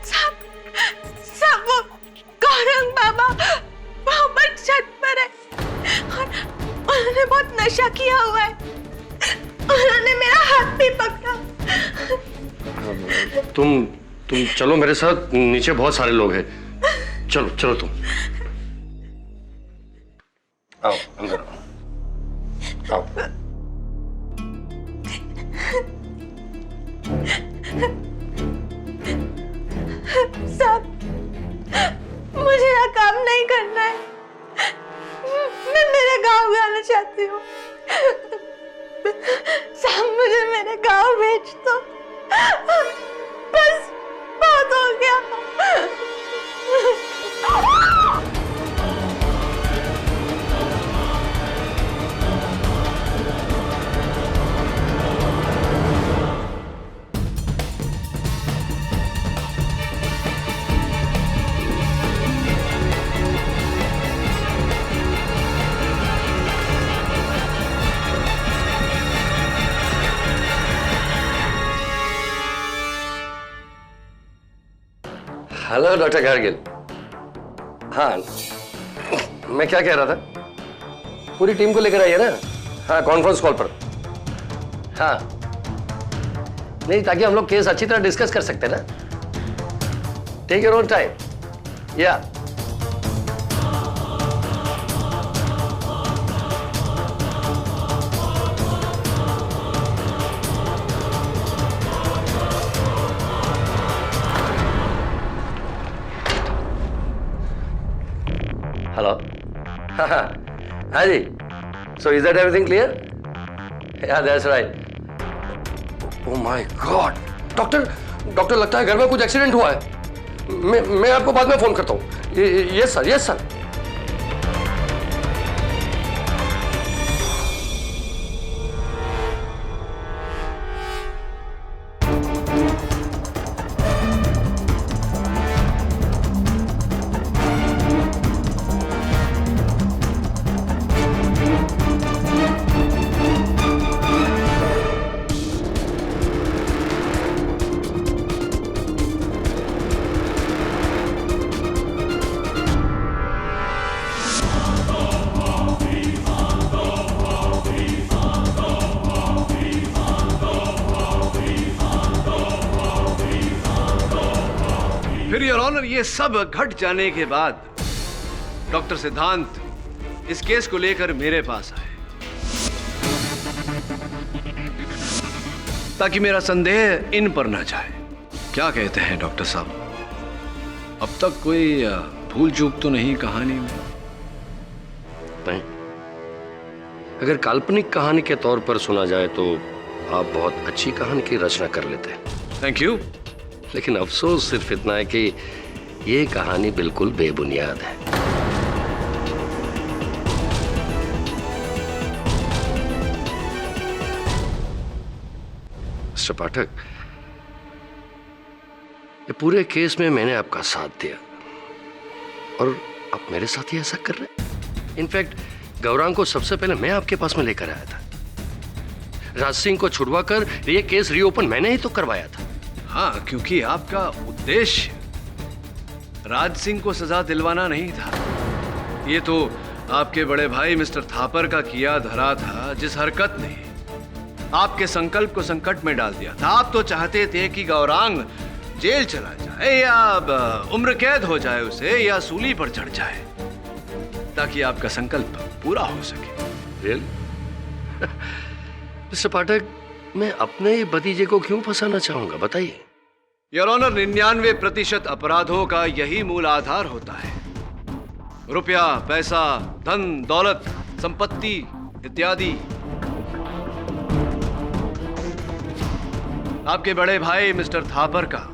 साहब वो गौरंग बाबा वहाँ पर छत पर है और उन्होंने बहुत नशा किया हुआ है, उन्होंने मेरा हाथ भी पकड़ा। तुम चलो मेरे साथ, नीचे बहुत सारे लोग हैं। चलो चलो तुम आओ, अंदर आओ, आओ। साहब मुझे यहाँ काम नहीं करना है, मैं मेरे गांव जाना चाहती हूँ। साहब मुझे मेरे गांव भेज दो, बस बहुत हो गया। Hello doctor gargle. हाँ, मैं क्या कह रहा था, पूरी टीम को लेकर आइए ना। हाँ, कॉन्फ्रेंस कॉल पर। हाँ नहीं, ताकि हम लोग केस अच्छी तरह डिस्कस कर सकते हैं ना। Take your own time. Yeah hello. हाँ जी, so is that everything clear? Yeah that's right. Oh my God, doctor लगता है घर में कुछ एक्सीडेंट हुआ है। मैं आपको बाद में फोन करता हूँ। Yes sir, yes sir. फिर योर ऑनर, ये सब घट जाने के बाद डॉक्टर सिद्धांत इस केस को लेकर मेरे पास आए ताकि मेरा संदेह इन पर न जाए। क्या कहते हैं डॉक्टर साहब, अब तक कोई भूल चूक तो नहीं कहानी में? नहीं, अगर काल्पनिक कहानी के तौर पर सुना जाए तो आप बहुत अच्छी कहानी की रचना कर लेते हैं। Thank you. लेकिन अफसोस सिर्फ इतना है कि ये कहानी बिल्कुल बेबुनियाद है। मिस्टर पाठक, ये पूरे केस में मैंने आपका साथ दिया और आप मेरे साथ ही ऐसा कर रहे हैं। इनफैक्ट गौरांग को सबसे पहले मैं आपके पास में लेकर आया था। राज सिंह को छुड़वाकर ये केस रीओपन मैंने ही तो करवाया था। हाँ, क्योंकि आपका उद्देश्य राज सिंह को सजा दिलवाना नहीं था। ये तो आपके बड़े भाई मिस्टर थापर का किया धरा था, जिस हरकत ने आपके संकल्प को संकट में डाल दिया था। आप तो चाहते थे कि गौरांग जेल चला जाए या उम्र कैद हो जाए उसे, या सूली पर चढ़ जाए, ताकि आपका संकल्प पूरा हो सके। रियल? मिस्टर पाठक, मैं अपने ही भतीजे को क्यों फंसाना चाहूंगा, बताइए। योर ऑनर, 99% अपराधों का यही मूल आधार होता है। रुपया, पैसा, धन, दौलत, संपत्ति इत्यादि। आपके बड़े भाई मिस्टर थापर का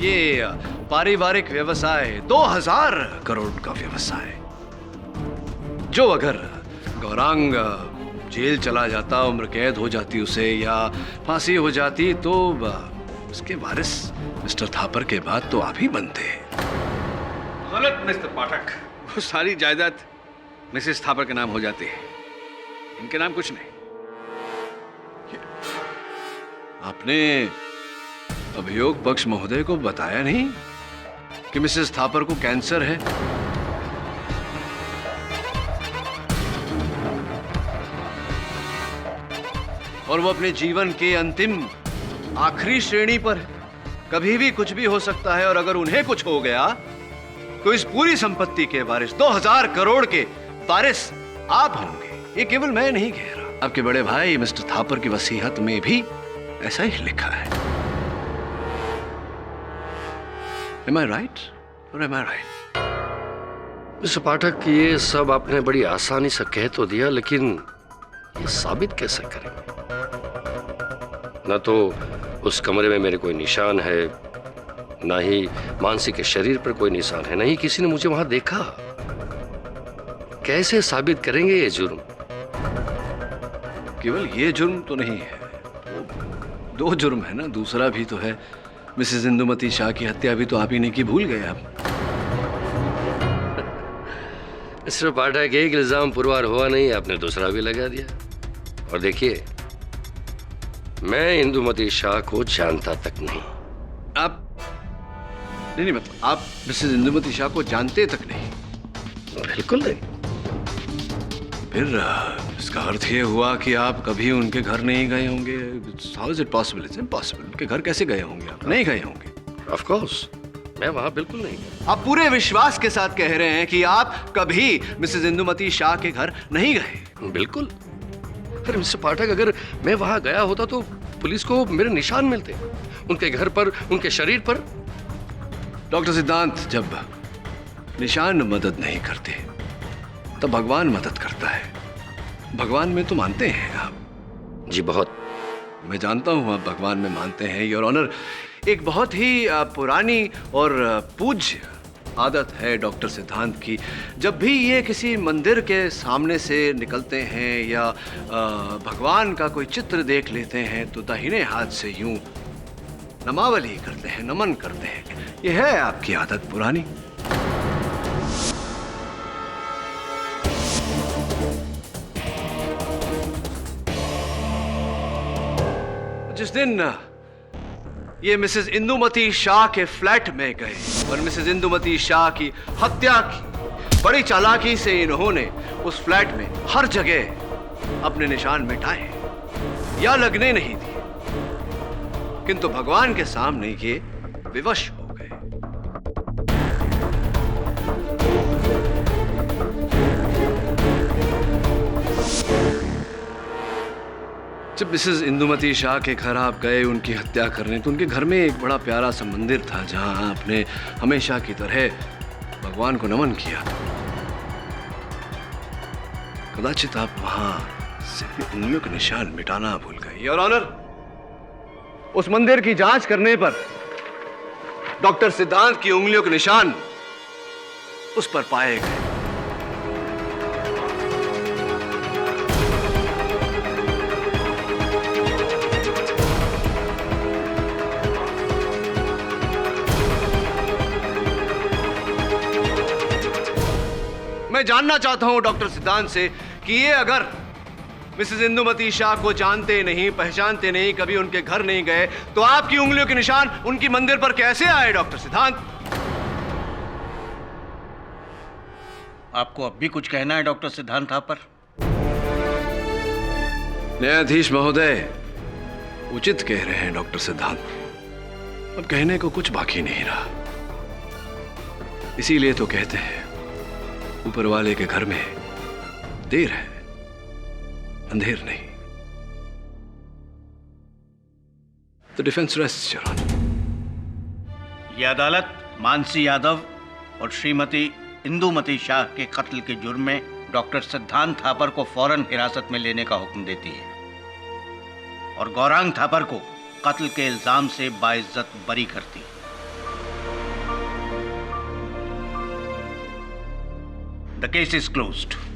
ये पारिवारिक व्यवसाय 2000 करोड़ का व्यवसाय, जो अगर गौरांग जेल चला जाता, उम्र कैद हो जाती उसे, या फांसी हो जाती, तो उसके वारिस मिस्टर थापर के बाद तो आप ही बनते। गलत मिस्टर पाठक, वो सारी जायदाद मिसेस थापर के नाम हो जाती है, इनके नाम कुछ नहीं। आपने अभियोग पक्ष महोदय को बताया नहीं कि मिसेस थापर को कैंसर है? और वो अपने जीवन के अंतिम आखिरी श्रेणी पर है। कभी भी कुछ भी हो सकता है, और अगर उन्हें कुछ हो गया तो इस पूरी संपत्ति के वारिस, 2000 करोड़ के वारिस आप होंगे। ये केवल मैं नहीं कह रहा, आपके बड़े भाई मिस्टर थापर की वसीयत में भी ऐसा ही लिखा है। Am I right? Or am I right? Mister Pathak, ये सब आपने बड़ी आसानी से कह तो दिया, लेकिन ये साबित कैसे करेंगे? न तो उस कमरे में मेरे कोई निशान है, ना ही मानसी के शरीर पर कोई निशान है, नहीं किसी ने मुझे वहां देखा। कैसे साबित करेंगे ये जुर्म? केवल ये जुर्म तो नहीं है, दो जुर्म है ना, दूसरा भी तो है। मिसेस इंदुमती शाह की हत्या भी तो आप ही ने की, भूल गए आप। मिस्टर पाठक, एक इल्जाम पुरवार हुआ नहीं, आपने दूसरा भी लगा दिया। और देखिए, मैं इंदुमती शाह को जानता तक नहीं। आप नहीं, मतलब आप मिसेस इंदुमती शाह को जानते तक नहीं? बिल्कुल नहीं। फिर इसका अर्थ ये हुआ कि आप कभी उनके घर नहीं गए होंगे। How is it possible? It's impossible. उनके घर कैसे गए होंगे आप? नहीं गए होंगे। Of course, मैं वहां बिल्कुल नहीं गया। आप पूरे विश्वास के साथ कह रहे हैं कि आप कभी मिसेस इंदुमती शाह के घर नहीं गए? बिल्कुल। अरे मिस्टर पाठक, अगर मैं वहां गया होता तो पुलिस को मेरे निशान मिलते, उनके घर पर, उनके शरीर पर। डॉक्टर सिद्धांत, जब निशान मदद नहीं करते तब भगवान मदद करता है। भगवान में तो मानते हैं आप? जी बहुत। मैं जानता हूं आप भगवान में मानते हैं, योर ऑनर। एक बहुत ही पुरानी और पूज्य आदत है डॉक्टर सिद्धांत की, जब भी ये किसी मंदिर के सामने से निकलते हैं या भगवान का कोई चित्र देख लेते हैं तो दाहिने हाथ से यूं नमावली करते हैं, नमन करते हैं। ये है आपकी आदत पुरानी। जिस दिन ये मिसेस इंदुमती शाह के फ्लैट में गए और मिसेस इंदुमती शाह की हत्या की, बड़ी चालाकी से इन्होंने उस फ्लैट में हर जगह अपने निशान मिटाए या लगने नहीं दिए, किंतु भगवान के सामने ये विवश हो गए। जब मिसेस इंदुमती शाह के घर आप गए उनकी हत्या करने, तो उनके घर में एक बड़ा प्यारा सा मंदिर था जहां आपने हमेशा की तरह भगवान को नमन किया। कदाचित आप वहां सिर्फ उंगलियों के निशान मिटाना भूल गए। योर ऑनर, उस मंदिर की जांच करने पर डॉक्टर सिद्धांत की उंगलियों के निशान उस पर पाए गए। मैं जानना चाहता हूं डॉक्टर सिद्धांत से कि ये अगर मिसेस इंदुमती शाह को जानते नहीं, पहचानते नहीं, कभी उनके घर नहीं गए, तो आपकी उंगलियों के निशान उनकी मंदिर पर कैसे आए डॉक्टर सिद्धांत? आपको अब भी कुछ कहना है डॉक्टर सिद्धांत थापर? न्यायाधीश महोदय उचित कह रहे हैं डॉक्टर सिद्धांत, अब कहने को कुछ बाकी नहीं रहा। इसीलिए तो कहते हैं ऊपर वाले के घर में देर है, अंधेर नहीं। The defense rests, Your Honor. ये अदालत मानसी यादव और श्रीमती इंदुमती शाह के कत्ल के जुर्म में डॉक्टर सिद्धांत थापर को फौरन हिरासत में लेने का हुक्म देती है और गौरांग थापर को कत्ल के इल्जाम से बाइज्जत बरी करती है। The case is closed.